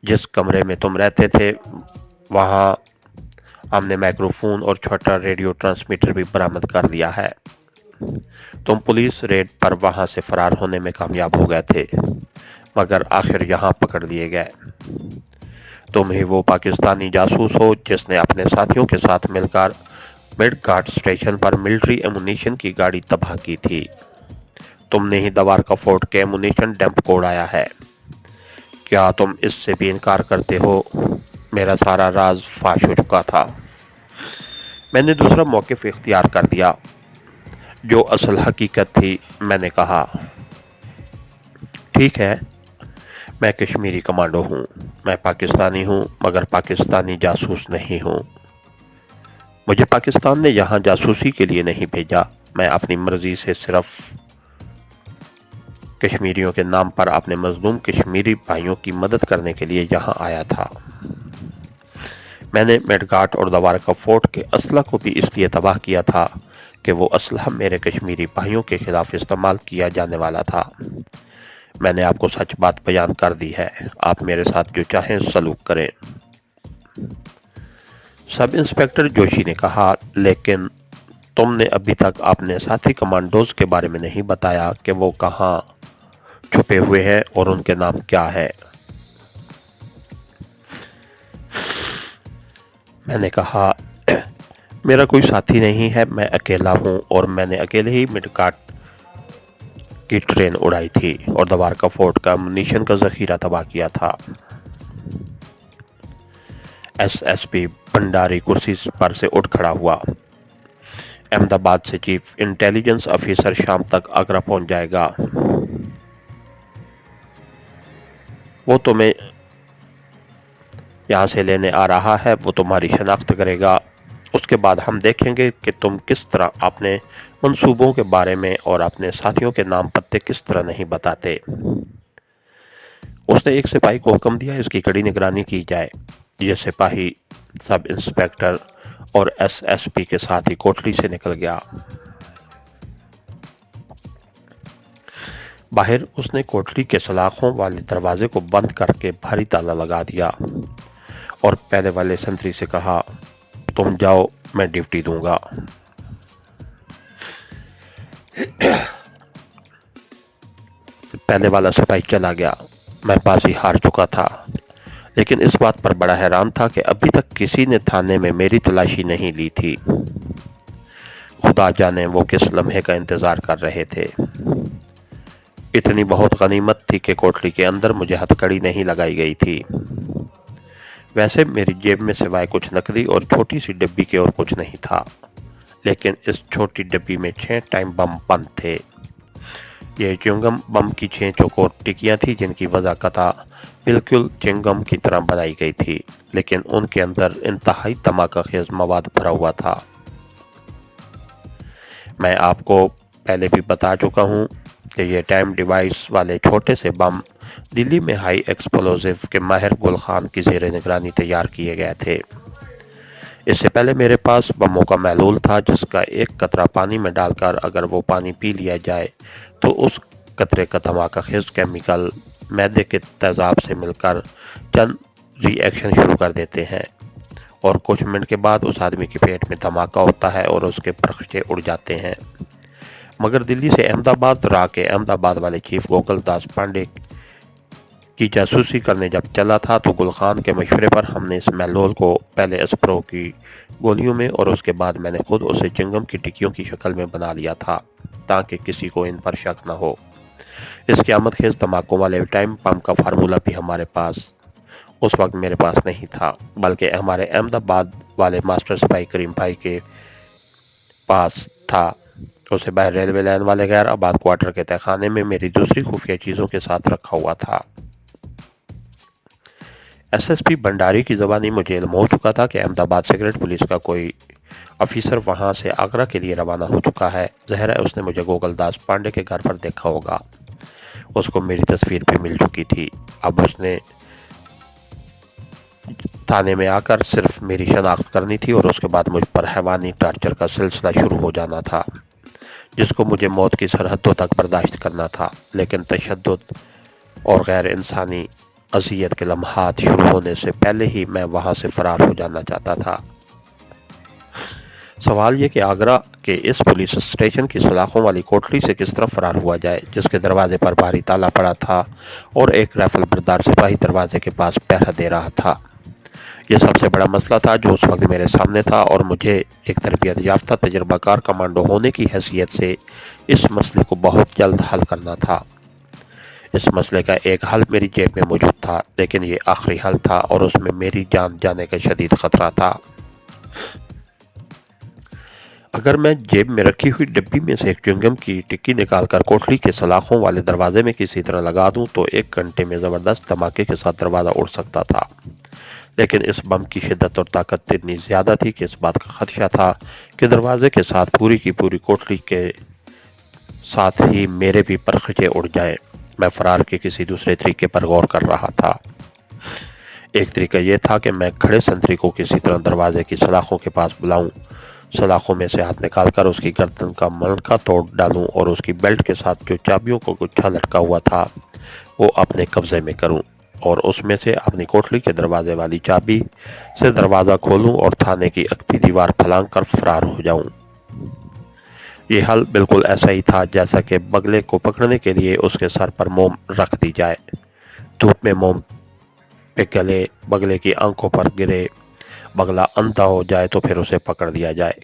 जिस कमरे में तुम रहते थे वहां हमने माइक्रोफोन और छोटा रेडियो ट्रांसमीटर भी बरामद कर लिया है। तुम पुलिस रेड पर वहां से फरार होने में कामयाब हो गए थे, मगर आखिर यहाँ पकड़ लिए गए। तुम ही वो पाकिस्तानी जासूस हो जिसने अपने साथियों के साथ मिलकर मिड घाट स्टेशन पर मिलिट्री एमुनीशन की गाड़ी तबाह की थी। तुमने ही दवार का फोर्ट के एमुनीशन डैम्प को उड़ाया है। क्या तुम इससे भी इनकार करते हो? मेरा सारा राज फाश हो चुका था। मैंने दूसरा मौक़िफ़ इख्तियार कर दिया, जो असल हकीकत थी। मैंने कहा, ठीक है, मैं कश्मीरी कमांडो हूँ। मैं पाकिस्तानी हूँ, मगर पाकिस्तानी जासूस नहीं हूँ। मुझे पाकिस्तान ने यहाँ जासूसी के लिए नहीं भेजा। मैं अपनी मर्जी से सिर्फ कश्मीरियों के नाम पर अपने मजलूम कश्मीरी भाइयों की मदद करने के लिए यहाँ आया था। میں نے میڈگارٹ اور دوارکا فورٹ کے اسلحہ کو بھی اس لیے تباہ کیا تھا کہ وہ اسلحہ میرے کشمیری بھائیوں کے خلاف استعمال کیا جانے والا تھا۔ میں نے آپ کو سچ بات بیان کر دی ہے، آپ میرے ساتھ جو چاہیں سلوک کریں۔ سب انسپکٹر جوشی نے کہا، لیکن تم نے ابھی تک اپنے ساتھی کمانڈوز کے بارے میں نہیں بتایا کہ وہ کہاں چھپے ہوئے ہیں اور ان کے نام کیا ہے۔ میں نے کہا، میرا کوئی ساتھی نہیں ہے، میں اکیلا ہوں اور میں نے اکیلے ہی میڈگارٹ کی ٹرین اڑائی تھی اور دوارکا فورٹ کا امونیشن کا ذخیرہ تباہ کیا تھا۔ ایس پی بھنڈاری کرسی پر سے اٹھ کھڑا ہوا۔ احمد آباد سے چیف انٹیلیجنس افیسر شام تک آگرہ پہنچ جائے گا۔ وہ تمہیں یہاں سے لینے آ رہا ہے، وہ تمہاری شناخت کرے گا۔ اس کے بعد ہم دیکھیں گے کہ تم کس طرح اپنے منصوبوں کے بارے میں اور اپنے ساتھیوں کے نام پتے کس طرح نہیں بتاتے۔ اس نے ایک سپاہی کو حکم دیا، اس کی کڑی نگرانی کی جائے۔ یہ سپاہی سب انسپکٹر اور ایس پی کے ساتھ ہی کوٹلی سے نکل گیا۔ باہر اس نے کوٹلی کے سلاخوں والے دروازے کو بند کر کے بھاری تالا لگا دیا اور پہلے والے سنتری سے کہا، تم جاؤ، میں ڈیوٹی دوں گا۔ پہلے والا سپاہی چلا گیا۔ میں بازی ہار چکا تھا، لیکن اس بات پر بڑا حیران تھا کہ ابھی تک کسی نے تھانے میں میری تلاشی نہیں لی تھی۔ خدا جانے وہ کس لمحے کا انتظار کر رہے تھے۔ اتنی بہت غنیمت تھی کہ کوٹلی کے اندر مجھے ہتھ کڑی نہیں لگائی گئی تھی۔ ویسے میری جیب میں سوائے کچھ نقدی اور چھوٹی سی ڈبی کے اور کچھ نہیں تھا، لیکن اس چھوٹی ڈبی میں 6 ٹائم بم بند تھے۔ یہ چنگم بم کی 6 چوکور ٹکیاں تھیں جن کی وضع قطع بالکل چنگم کی طرح بنائی گئی تھی، لیکن ان کے اندر انتہائی دھماکہ خیز مواد بھرا ہوا تھا۔ میں آپ کو پہلے بھی بتا چکا ہوں کہ یہ ٹائم ڈیوائس والے چھوٹے سے بم دلی میں ہائی ایکسپلوزیو کے ماہر گل خان کی زیر نگرانی تیار کیے گئے تھے۔ اس سے پہلے میرے پاس بموں کا محلول تھا جس کا ایک قطرہ پانی میں ڈال کر اگر وہ پانی پی لیا جائے تو اس قطرے کا دھماکہ خیز کیمیکل معدے کے تیزاب سے مل کر چند ری ایکشن شروع کر دیتے ہیں اور کچھ منٹ کے بعد اس آدمی کے پیٹ میں دھماکہ ہوتا ہے اور اس کے پرخچے اڑ جاتے ہیں۔ مگر دلی سے احمد آباد راہ کے احمد آباد والے چیف گوکل داس پانڈے کی جاسوسی کرنے جب چلا تھا تو گل خان کے مشورے پر ہم نے اس محلول کو پہلے اسپرو کی گولیوں میں اور اس کے بعد میں نے خود اسے چنگم کی ٹکیوں کی شکل میں بنا لیا تھا تاکہ کسی کو ان پر شک نہ ہو۔ اس قیامت خیز دھماکوں والے ٹائم بم کا فارمولہ بھی ہمارے پاس اس وقت میرے پاس نہیں تھا، بلکہ ہمارے احمد آباد والے ماسٹر سپاہی کریم بھائی کے پاس تھا۔ اسے باہر ریلوے لائن والے غیر آباد کوارٹر کے تہہ خانے میں میری دوسری خفیہ چیزوں کے ساتھ رکھا ہوا تھا۔ ایس پی بھنڈاری کی زبانی مجھے علم ہو چکا تھا کہ احمد آباد سیکرٹ پولیس کا کوئی افیسر وہاں سے آگرہ کے لیے روانہ ہو چکا ہے۔ ظاہر ہے اس نے مجھے گوکل داس پانڈے کے گھر پر دیکھا ہوگا۔ اس کو میری تصویر بھی مل چکی تھی۔ اب اس نے تھانے میں آ کر صرف میری شناخت کرنی تھی اور اس کے بعد مجھ پر حیوانی ٹارچر کا سلسلہ شروع ہو جانا تھا جس کو مجھے موت کی سرحدوں تک برداشت کرنا تھا، لیکن تشدد اور غیر انسانی اذیت کے لمحات شروع ہونے سے پہلے ہی میں وہاں سے فرار ہو جانا چاہتا تھا۔ سوال یہ کہ آگرہ کے اس پولیس اسٹیشن کی سلاخوں والی کوٹلی سے کس طرح فرار ہوا جائے جس کے دروازے پر بھاری تالا پڑا تھا اور ایک رائفل بردار سپاہی دروازے کے پاس پہرا دے رہا تھا۔ یہ سب سے بڑا مسئلہ تھا جو اس وقت میرے سامنے تھا اور مجھے ایک تربیت یافتہ تجربہ کار کمانڈو ہونے کی حیثیت سے اس مسئلے کو بہت جلد حل کرنا تھا۔ اس مسئلے کا ایک حل میری جیب میں موجود تھا، لیکن یہ آخری حل تھا اور اس میں میری جان جانے کا شدید خطرہ تھا۔ اگر میں جیب میں رکھی ہوئی ڈبی میں سے ایک چنگم کی ٹکی نکال کر کوٹلی کے سلاخوں والے دروازے میں کسی طرح لگا دوں تو 1 گھنٹے میں زبردست دھماکے کے ساتھ دروازہ اڑ سکتا تھا، لیکن اس بم کی شدت اور طاقت اتنی زیادہ تھی کہ اس بات کا خدشہ تھا کہ دروازے کے ساتھ پوری کی پوری کوٹلی کے ساتھ ہی میرے بھی پرخچے اڑ جائیں۔ میں فرار کے کسی دوسرے طریقے پر غور کر رہا تھا۔ एक तरीका ये था कि मैं खड़े संतरी को किसी तरह दरवाजे की सलाखों के पास बुलाऊं, सलाखों में से हाथ निकालकर उसकी गर्दन का मणका तोड़ डालूं और उसकी बेल्ट के साथ जो चाबियों को गुच्छा लटका हुआ था वो अपने कब्जे में करूं और उसमें से अपनी कोठरी के दरवाजे वाली चाबी से दरवाजा खोलूं और थाने की अगती दीवार फलांग कर फरार हो जाऊं। ये हाल बिल्कुल ऐसा ही था जैसा कि बगले को पकड़ने के लिए उसके सर पर मोम रख दी जाए, धूप में मोम पे गले बगले की आंखों पर गिरे, बगला अंधा हो जाए तो फिर उसे पकड़ दिया जाए,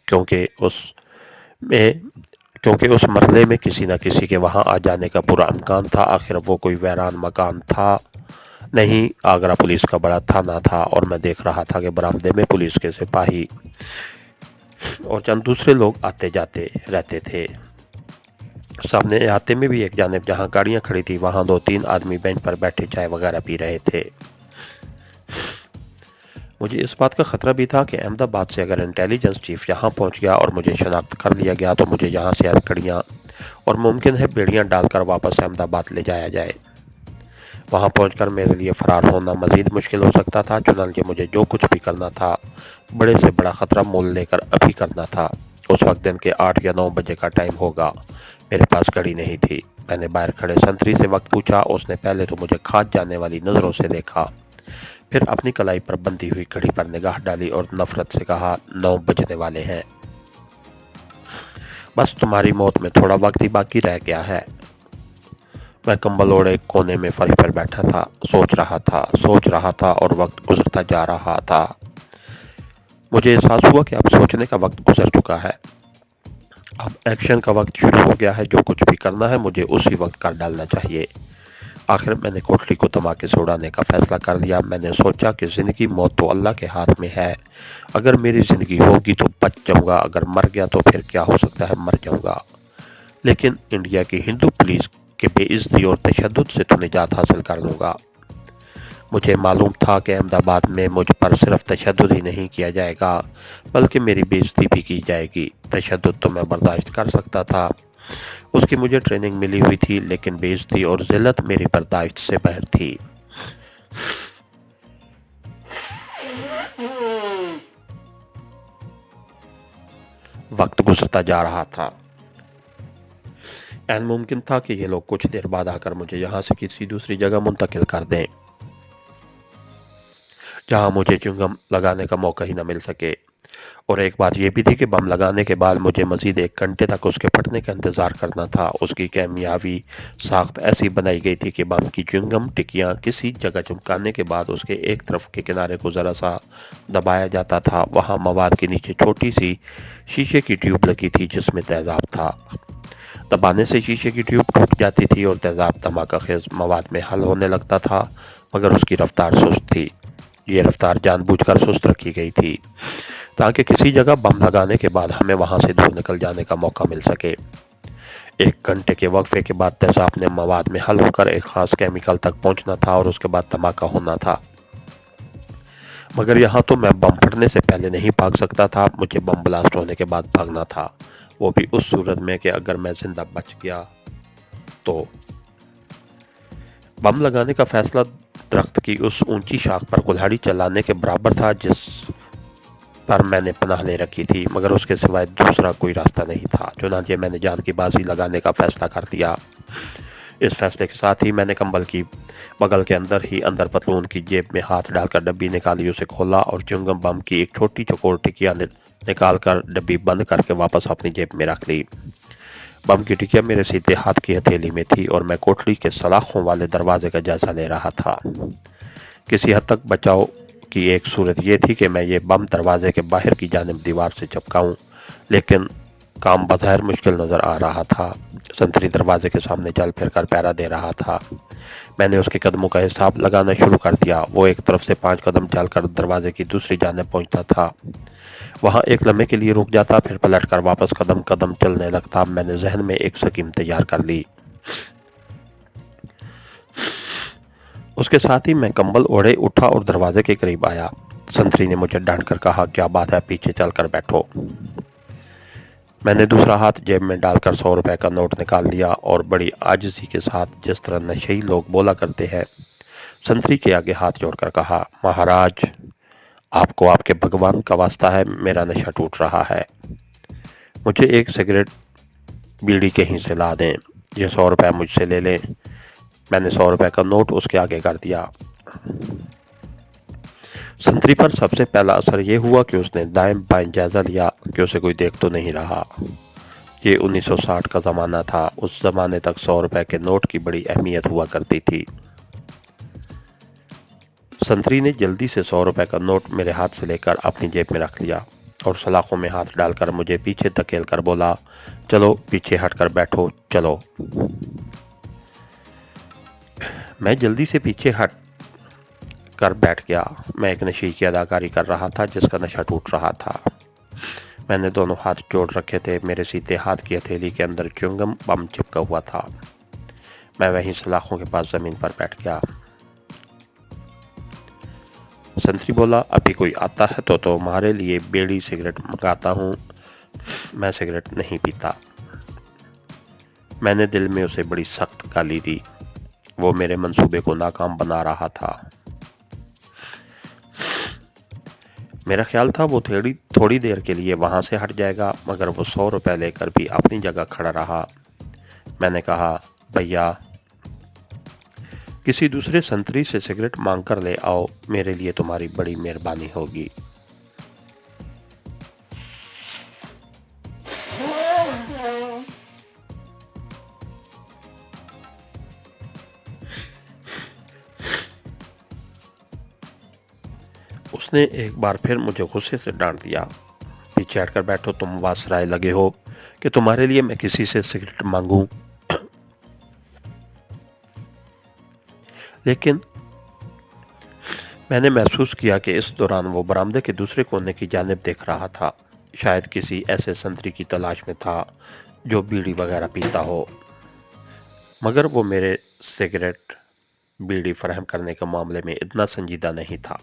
में क्योंकि उस मरले में किसी न किसी के वहां आ जाने का पूरा इम्कान था। आखिर वो कोई वीरान मकान था नहीं, आगरा पुलिस का बड़ा थाना था और मैं देख रहा था कि बरामदे में पुलिस के सिपाही और चंद दूसरे लोग आते जाते रहते थे। सामने अहाते में भी एक जानिब जहां गाड़ियां खड़ी थी वहां 2-3 आदमी बेंच पर बैठे चाय वगैरह पी रहे थे। मुझे इस बात का खतरा भी था कि अहमदाबाद से अगर इंटेलिजेंस चीफ यहाँ पहुंच गया और मुझे शनाख्त कर लिया गया तो मुझे यहाँ से हथकड़ियाँ और मुमकिन है बेड़ियाँ डालकर वापस अहमदाबाद ले जाया जाए। वहाँ पहुंचकर मेरे लिए फरार होना मजीद मुश्किल हो सकता था। चुनांचे मुझे जो कुछ भी करना था बड़े से बड़ा खतरा मोल लेकर अभी करना था। उस वक्त दिन के 8 या 9 बजे का टाइम होगा। मेरे पास घड़ी नहीं थी। मैंने बाहर खड़े संतरी से वक्त पूछा। उसने पहले तो मुझे खाद जाने वाली नजरों से देखा, फिर अपनी कलाई पर बंधी हुई घड़ी पर निगाह डाली और नफरत से कहा, 9 बजने वाले हैं, बस तुम्हारी मौत में थोड़ा वक्त ही बाकी रह गया है। मैं कंबल ओढ़े कोने में फर्श पर बैठा था, सोच रहा था और वक्त गुजरता जा रहा था। मुझे एहसास हुआ कि अब सोचने का वक्त गुजर चुका है, अब एक्शन का वक्त शुरू हो गया है। जो कुछ भी करना है मुझे उसी वक्त कर डालना चाहिए। आखिर मैंने कोठरी को धमाके से उड़ाने का फैसला कर लिया। मैंने सोचा कि जिंदगी मौत तो अल्लाह के हाथ में है। अगर मेरी जिंदगी होगी तो बच जाऊंगा, अगर मर गया तो फिर क्या हो सकता है, मर जाऊंगा। लेकिन इंडिया की हिंदू पुलिस के बेइज्जती और तशद्दुद से तो निजात हासिल कर लूंगा। मुझे मालूम था कि अहमदाबाद में मुझ पर सिर्फ तशद्दुद ही नहीं किया जाएगा बल्कि मेरी बेइज्जती भी की जाएगी। तशद्दुद तो मैं बर्दाश्त कर सकता था, उसकी मुझे ट्रेनिंग मिली हुई थी, लेकिन बेइज्जती और जिल्लत मेरी बर्दाश्त से बाहर थी। वक्त गुजरता जा रहा था। ऐन मुमकिन था कि ये लोग कुछ देर बाद आकर मुझे यहाँ से किसी दूसरी जगह मुंतकिल कर दें जहाँ मुझे च्युइंगम लगाने का मौका ही न मिल सके। और एक बात यह भी थी कि बम लगाने के बाद मुझे मजीद 1 घंटे तक उसके फटने का इंतजार करना था। उसकी केमियावी साख्त ऐसी बनाई गई थी कि बम की च्युइंगम टिकियां किसी जगह चमकाने के बाद उसके एक तरफ के किनारे को जरा सा दबाया जाता था। वहां मवाद के नीचे छोटी सी शीशे की ट्यूब लगी थी जिसमें तेजाब था। दबाने से शीशे की ट्यूब टूट जाती थी और तेजाब धमाका खेज मवाद में हल होने लगता था, मगर उसकी रफ्तार सुस्त थी। ये रफ्तार जानबूझकर सुस्त रखी गई थी ताकि किसी जगह बम लगाने के बाद हमें वहां से दूर निकल जाने का मौका मिल सके। 1 घंटे के वक्फे के बाद तेजाब ने मवाद में हल होकर एक खास केमिकल तक पहुंचना था और उसके बाद धमाका होना था। मगर यहाँ तो मैं बम फटने से पहले नहीं भाग सकता था, मुझे बम ब्लास्ट होने के बाद भागना था, वो भी उस सूरत में कि अगर मैं जिंदा बच गया तो। बम लगाने का फैसला दरख्त की उस ऊंची शाख पर कुल्हाड़ी चलाने के बराबर था जिस पर मैंने पनाह ले रखी थी, मगर उसके सिवाय दूसरा कोई रास्ता नहीं था। चुनांचे मैंने जान की बाजी लगाने का फैसला कर लिया। इस फैसले के साथ ही मैंने कंबल की बगल के अंदर पतलून की जेब में हाथ डालकर डब्बी निकाली, उसे खोला और च्युइंगम बम की एक छोटी चौकोर टिकिया निकालकर डब्बी बंद करके वापस अपनी जेब में रख ली। बम की टिकिया मेरे सीधे हाथ की हथेली में थी और मैं कोठरी के सलाखों वाले दरवाजे का जायजा ले रहा था। किसी हद तक बचाव की एक सूरत यह थी कि मैं ये बम दरवाजे के बाहर की जानिब दीवार से चिपकाऊं, लेकिन काम बज़ाहिर मुश्किल नजर आ रहा था। संतरी दरवाजे के सामने चल फिर कर पहरा दे रहा था। मैंने उसके कदमों का हिसाब लगाना शुरू कर दिया। वो एक तरफ से 5 कदम चलकर दरवाजे की दूसरी जानिब पहुंचता था, वहां एक लम्हे के लिए रुक जाता, फिर पलट कर वापस कदम कदम चलने लगता। मैंने जहन में एक स्कीम तैयार कर ली। उसके साथ ही मैं कंबल ओढ़े उठा और दरवाजे के करीब आया। संतरी ने मुझे डांट कर कहा, क्या बात है, पीछे चलकर बैठो। मैंने दूसरा हाथ जेब में डालकर 100 रुपए का नोट निकाल लिया और बड़ी आजिज़ी के साथ, जिस तरह नशेई लोग बोला करते हैं, संतरी के आगे हाथ जोड़कर कहा, महाराज, आपको आपके भगवान का वास्ता है, मेरा नशा टूट रहा है। मुझे एक सिगरेट बीड़ी कहीं से ला दें। ये 100 रुपए मुझसे ले लें। मैंने 100 रुपए का नोट उसके आगे कर दिया। संतरी पर सबसे पहला असर ये हुआ कि उसने दाएं बाएं जायजा लिया कि उसे कोई देख तो नहीं रहा। ये 1960 का जमाना था। उस जमाने तक 100 रुपए के नोट की बड़ी अहमियत हुआ करती थी। संतरी ने जल्दी से 100 रुपए का नोट मेरे हाथ से लेकर अपनी जेब में रख लिया और सलाखों में हाथ डालकर मुझे पीछे धकेल कर बोला, चलो पीछे हटकर बैठो, चलो। मैं जल्दी से पीछे हट कर बैठ गया। मैं एक नशे की अदाकारी कर रहा था जिसका नशा टूट रहा था। मैंने दोनों हाथ जोड़ रखे थे। मेरे सीधे हाथ की हथेली के अंदर च्युइंगम बम चिपका हुआ था। मैं वहीं सलाखों के पास जमीन पर बैठ गया। संतरी बोला, अभी कोई आता है तो तुम्हारे लिए बीड़ी सिगरेट मंगाता हूँ। मैं सिगरेट नहीं पीता। मैंने दिल में उसे बड़ी सख्त गाली दी। वो मेरे मंसूबे को नाकाम बना रहा था। मेरा ख्याल था वो थोड़ी देर के लिए वहां से हट जाएगा, मगर वो 100 रुपए लेकर भी अपनी जगह खड़ा रहा। मैंने कहा, भैया, किसी दूसरे संतरी से सिगरेट मांग कर ले आओ, मेरे लिए तुम्हारी बड़ी मेहरबानी होगी। उसने एक बार फिर मुझे गुस्से से डांट दिया, पीछे हटकर बैठो, तुम वासराय लगे हो कि तुम्हारे लिए मैं किसी से सिगरेट मांगूं। लेकिन मैंने महसूस किया कि इस दौरान वो बरामदे के दूसरे कोने की जानिब देख रहा था। शायद किसी ऐसे संतरी की तलाश में था जो बीड़ी वगैरह पीता हो, मगर वो मेरे सिगरेट बीड़ी फराहम करने के मामले में इतना संजीदा नहीं था।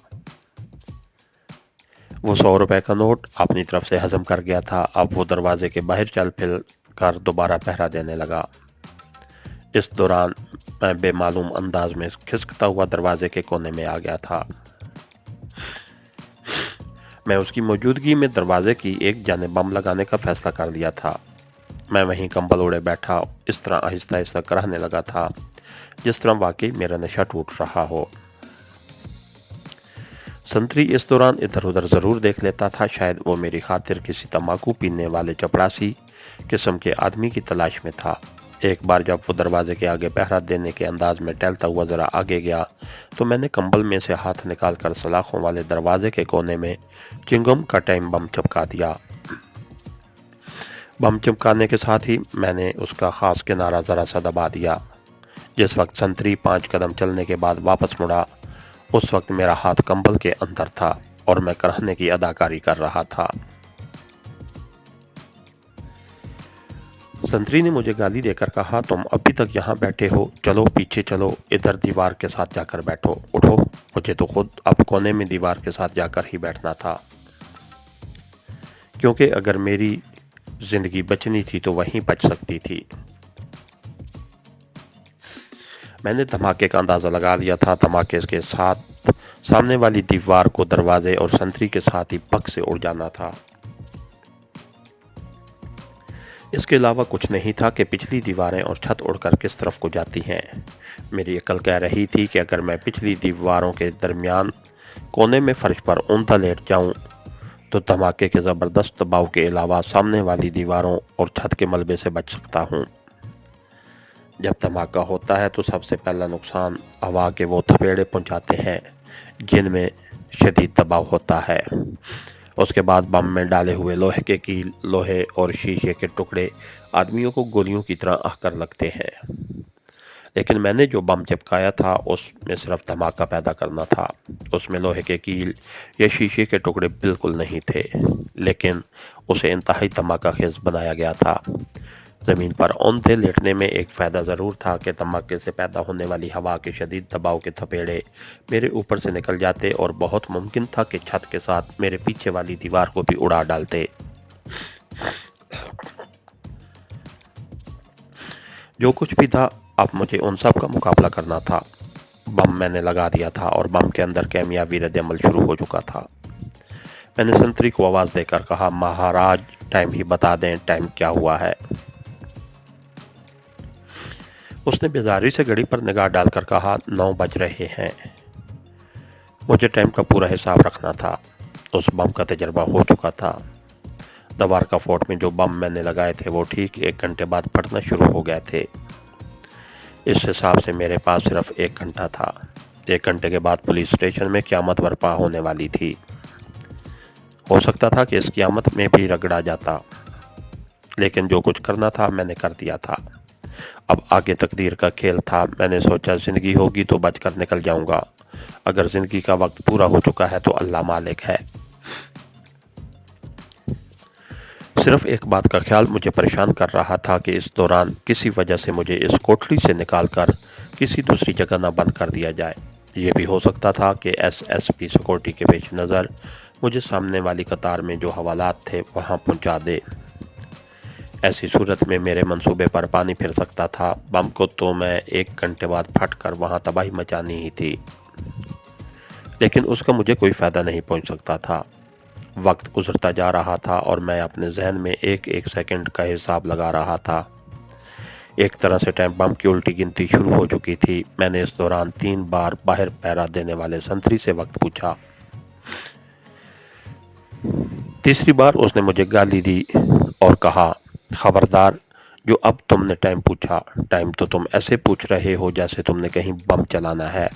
वो 100 रुपए का नोट अपनी तरफ से हजम कर गया था। अब वो दरवाजे के बाहर चल फिर कर दोबारा पहरा देने लगा। इस दौरान मैं बेमालूम अंदाज में खिसकता हुआ दरवाजे के कोने में आ गया था। मैं उसकी मौजूदगी में दरवाजे की एक जानिब बम लगाने का फैसला कर लिया था। मैं वहीं कंबल ओढ़े बैठा इस तरह आहिस्ता आहिस्ता कराहने लगा था जिस तरह वाकई मेरा नशा टूट रहा हो। संतरी इस दौरान इधर उधर जरूर देख लेता था। शायद वो मेरी खातिर किसी तंबाकू पीने वाले चपरासी किस्म के आदमी की तलाश में था। एक बार जब वो दरवाजे के आगे पहरा देने के अंदाज में टहलता हुआ जरा आगे गया तो मैंने कंबल में से हाथ निकालकर सलाखों वाले दरवाजे के कोने में चिंगम का टाइम बम चिपका दिया। बम चिपकाने के साथ ही मैंने उसका खास किनारा जरा सा दबा दिया। जिस वक्त संतरी 5 कदम चलने के बाद वापस मुड़ा, उस वक्त मेरा हाथ कंबल के अंदर था और मैं कराहने की अदाकारी कर रहा था। संतरी ने मुझे गाली देकर कहा, तुम अभी तक यहाँ बैठे हो, चलो पीछे चलो, इधर दीवार के साथ जाकर बैठो, उठो। मुझे तो खुद अब कोने में दीवार के साथ जाकर ही बैठना था, क्योंकि अगर मेरी जिंदगी बचनी थी तो वहीं बच सकती थी। मैंने धमाके का अंदाजा लगा लिया था। धमाके के साथ सामने वाली दीवार को दरवाजे और संतरी के साथ ही पग से उड़ जाना था। इसके अलावा कुछ नहीं था कि पिछली दीवारें और छत उड़कर किस तरफ को जाती हैं। मेरी अकल कह रही थी कि अगर मैं पिछली दीवारों के दरमियान कोने में फर्श पर ऊंधा लेट जाऊं तो धमाके के जबरदस्त दबाव के अलावा सामने वाली दीवारों और छत के मलबे से बच सकता हूं। जब धमाका होता है तो सबसे पहला नुकसान हवा के वो थपेड़े पहुंचाते हैं जिनमें शदीद दबाव होता है। उसके बाद बम में डाले हुए लोहे के कील, लोहे और शीशे के टुकड़े आदमियों को गोलियों की तरह आकर लगते हैं। लेकिन मैंने जो बम चिपकाया था उसमें सिर्फ धमाका पैदा करना था। उसमें लोहे के कील या शीशे के टुकड़े बिल्कुल नहीं थे, लेकिन उसे इंतहाई धमाका खेज बनाया गया था। जमीन पर औंधे लेटने में एक फायदा जरूर था कि धमाके से पैदा होने वाली हवा के शदीद दबाव के थपेड़े मेरे ऊपर से निकल जाते और बहुत मुमकिन था कि छत के साथ मेरे पीछे वाली दीवार को भी उड़ा डालते। जो कुछ भी था, अब मुझे उन सब का मुकाबला करना था। बम मैंने लगा दिया था और बम के अंदर केमियावी रद्द-ए-अमल शुरू हो चुका था। मैंने संतरी को आवाज देकर कहा, महाराज टाइम ही बता दें, टाइम क्या हुआ है। उसने बेजारी से घड़ी पर निगाह डालकर कहा, 9 बज रहे हैं। मुझे टाइम का पूरा हिसाब रखना था। उस बम का तजर्बा हो चुका था। दवार का फोर्ट में जो बम मैंने लगाए थे वो ठीक 1 घंटे बाद फटना शुरू हो गए थे। इस हिसाब से मेरे पास सिर्फ 1 घंटा था। 1 घंटे के बाद पुलिस स्टेशन में क़यामत बर्पा होने वाली थी। हो सकता था कि इस क़यामत में भी रगड़ा जाता, लेकिन जो कुछ करना था मैंने कर दिया था। अब आगे तकदीर का खेल था। मैंने सोचा जिंदगी होगी तो बचकर निकल जाऊंगा। अगर जिंदगी का वक्त पूरा हो चुका है तो अल्लाह मालिक है। सिर्फ एक बात का ख्याल मुझे परेशान कर रहा था कि इस दौरान किसी वजह से मुझे इस कोठरी से निकालकर किसी दूसरी जगह न बंद कर दिया जाए। ये भी हो सकता था कि एसएसपी सिक्योरिटी के पेश नज़र मुझे सामने वाली कतार में जो हवालात थे वहां पहुंचा दे। ऐसी सूरत में मेरे मंसूबे पर पानी फिर सकता था। बम को तो मैं 1 घंटे बाद फटकर वहां तबाही मचानी ही थी, लेकिन उसका मुझे कोई फायदा नहीं पहुंच सकता था। वक्त गुजरता जा रहा था और मैं अपने जहन में एक एक सेकंड का हिसाब लगा रहा था। एक तरह से टाइम बम की उल्टी गिनती शुरू हो चुकी थी। मैंने इस दौरान 3 बार बाहर पहरा देने वाले संतरी से वक्त पूछा। तीसरी बार उसने मुझे गाली दी और कहा, खबरदार, जो अब तुमने टाइम पूछा, टाइम तो तुम ऐसे पूछ रहे हो जैसे तुमने कहीं बम चलाना है।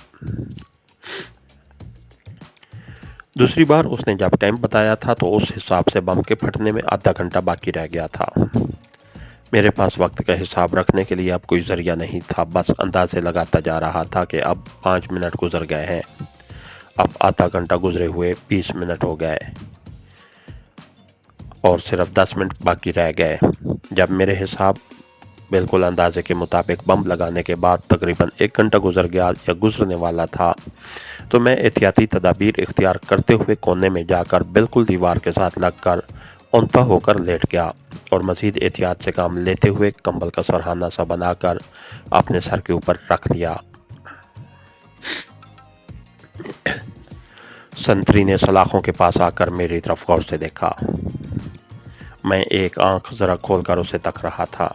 दूसरी बार उसने जब टाइम बताया था तो उस हिसाब से बम के फटने में आधा घंटा बाकी रह गया था। मेरे पास वक्त का हिसाब रखने के लिए अब कोई जरिया नहीं था। बस अंदाजे लगाता जा रहा था कि अब 5 मिनट गुजर गए हैं। अब आधा घंटा गुजरे हुए 20 मिनट हो गए और सिर्फ 10 मिनट बाकी रह गए। जब मेरे हिसाब बिल्कुल अंदाजे के मुताबिक बम लगाने के बाद तकरीबन 1 घंटा गुजर गया या गुजरने वाला था, तो मैं एहतियाती तदाबीर इख्तियार करते हुए कोने में जाकर बिल्कुल दीवार के साथ लगकर औंधा होकर लेट गया और मजीद एहतियात से काम लेते हुए कंबल का सरहाना सा बनाकर अपने सर के ऊपर रख लिया। संतरी ने सलाखों के पास आकर मेरी तरफ गौर से देखा। मैं एक आंख जरा खोलकर उसे तक रहा था।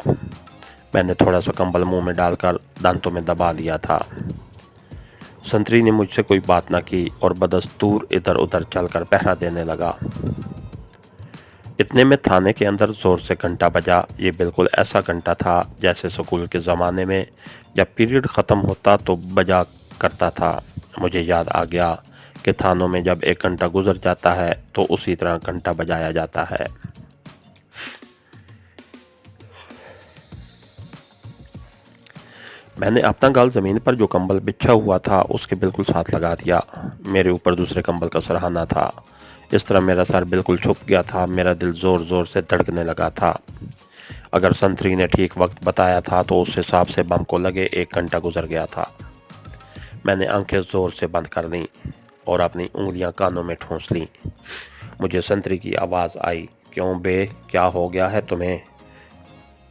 मैंने थोड़ा सा कंबल मुंह में डालकर दांतों में दबा लिया था। संतरी ने मुझसे कोई बात न की और बदस्तूर इधर उधर चलकर पहरा देने लगा। इतने में थाने के अंदर जोर से घंटा बजा। ये बिल्कुल ऐसा घंटा था जैसे स्कूल के ज़माने में जब पीरियड ख़त्म होता तो बजा करता था। मुझे याद आ गया कि थानों में जब 1 घंटा गुजर जाता है तो उसी तरह घंटा बजाया जाता है। मैंने अपना गाल ज़मीन पर जो कंबल बिछा हुआ था उसके बिल्कुल साथ लगा दिया। मेरे ऊपर दूसरे कंबल का सरहाना था। इस तरह मेरा सर बिल्कुल छुप गया था। मेरा दिल ज़ोर ज़ोर से धड़कने लगा था। अगर संतरी ने ठीक वक्त बताया था तो उस हिसाब से बम को लगे 1 घंटा गुजर गया था। मैंने आंखें ज़ोर से बंद कर लीं और अपनी उंगलियां कानों में ठूंस लीं। मुझे संतरी की आवाज़ आई, क्यों बे, क्या हो गया है तुम्हें?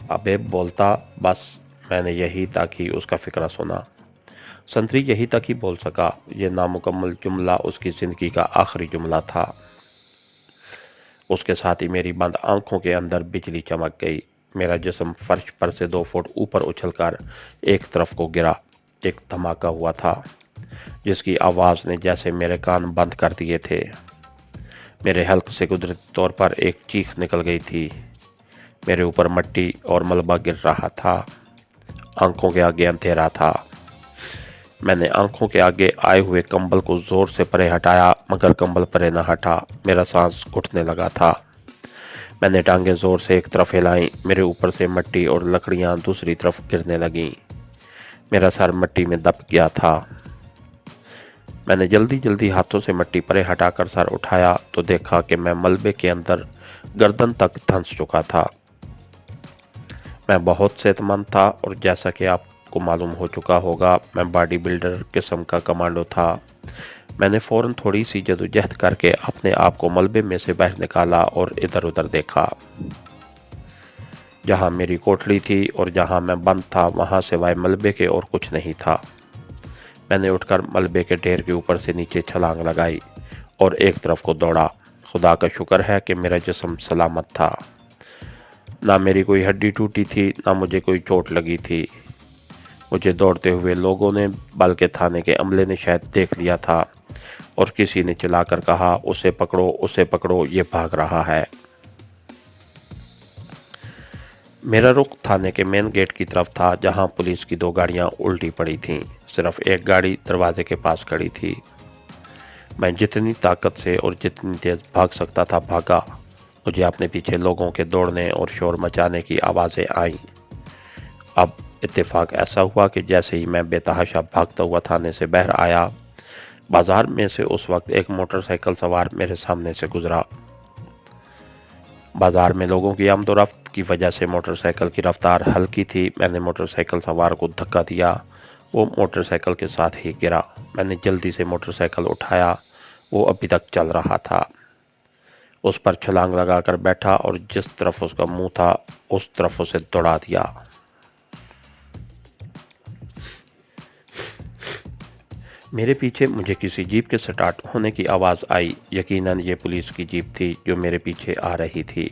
अबे बोलता। बस मैंने यही ताकि उसका फिक्रा सुना। संतरी यही तक ही बोल सका। ये नामुकम्मल जुमला उसकी जिंदगी का आखिरी जुमला था। उसके साथ ही मेरी बंद आंखों के अंदर बिजली चमक गई। मेरा जिस्म फर्श पर से 2 फुट ऊपर उछलकर एक तरफ को गिरा। एक धमाका हुआ था जिसकी आवाज़ ने जैसे मेरे कान बंद कर दिए थे। मेरे हल्क से कुदरती तौर पर एक चीख निकल गई थी। मेरे ऊपर मिट्टी और मलबा गिर रहा था। आंखों के आगे अंधेरा था। मैंने आंखों के आगे आए हुए कंबल को जोर से परे हटाया, मगर कंबल परे न हटा। मेरा सांस घुटने लगा था। मैंने टांगें जोर से एक तरफ हिलाई। मेरे ऊपर से मिट्टी और लकड़ियां दूसरी तरफ गिरने लगीं। मेरा सर मिट्टी में दब गया था। मैंने जल्दी जल्दी हाथों से मिट्टी परे हटाकर सर उठाया तो देखा कि मैं मलबे के अंदर गर्दन तक धंस चुका था। मैं बहुत सेहतमंद था और जैसा कि आपको मालूम हो चुका होगा, मैं बॉडी बिल्डर किस्म का कमांडो था। मैंने फौरन थोड़ी सी जदोजहद करके अपने आप को मलबे में से बाहर निकाला और इधर उधर देखा। जहां मेरी कोठरी थी और जहां मैं बंद था वहां सिवाय मलबे के और कुछ नहीं था। मैंने उठकर मलबे के ढेर के ऊपर से नीचे छलांग लगाई और एक तरफ को दौड़ा। खुदा का शुक्र है कि मेरा जिस्म सलामत था। ना मेरी कोई हड्डी टूटी थी, ना मुझे कोई चोट लगी थी। मुझे दौड़ते हुए लोगों ने, बल्कि थाने के अमले ने शायद देख लिया था और किसी ने चिल्लाकर कहा, उसे पकड़ो, उसे पकड़ो, ये भाग रहा है। मेरा रुख थाने के मेन गेट की तरफ था, जहां पुलिस की 2 गाड़ियां उल्टी पड़ी थीं। सिर्फ एक गाड़ी दरवाजे के पास खड़ी थी। मैं जितनी ताकत से और जितनी तेज भाग सकता था भागा। मुझे अपने पीछे लोगों के दौड़ने और शोर मचाने की आवाज़ें आईं। अब इत्तेफाक ऐसा हुआ कि जैसे ही मैं बेतहाशा भागता हुआ थाने से बाहर आया, बाजार में से उस वक्त एक मोटरसाइकिल सवार मेरे सामने से गुजरा। बाजार में लोगों की आमदोरफ्त की वजह से मोटरसाइकिल की रफ्तार हल्की थी। मैंने मोटरसाइकिल सवार को धक्का दिया। वो मोटरसाइकिल के साथ ही गिरा। मैंने जल्दी से मोटरसाइकिल उठाया। वो अभी तक चल रहा था। उस पर छलांग लगाकर बैठा और जिस तरफ उसका मुंह था उस तरफ उसे दौड़ा दिया। मेरे पीछे मुझे किसी जीप के स्टार्ट होने की आवाज़ आई। यकीनन ये पुलिस की जीप थी जो मेरे पीछे आ रही थी।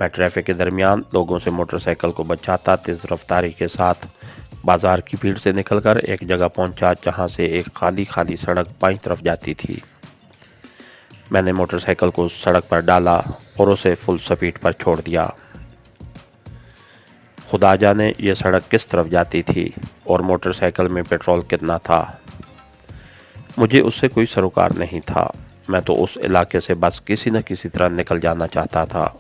मैं ट्रैफिक के दरमियान लोगों से मोटरसाइकिल को बचाता तेज रफ्तारी के साथ बाजार की भीड़ से निकलकर एक जगह पहुंचा जहां से एक खाली खाली सड़क बाईं तरफ जाती थी। मैंने मोटरसाइकिल को सड़क पर डाला और उसे फुल स्पीड पर छोड़ दिया। खुदा जाने ये सड़क किस तरफ जाती थी और मोटरसाइकिल में पेट्रोल कितना था। मुझे उससे कोई सरोकार नहीं था। मैं तो उस इलाके से बस किसी न किसी तरह निकल जाना चाहता था।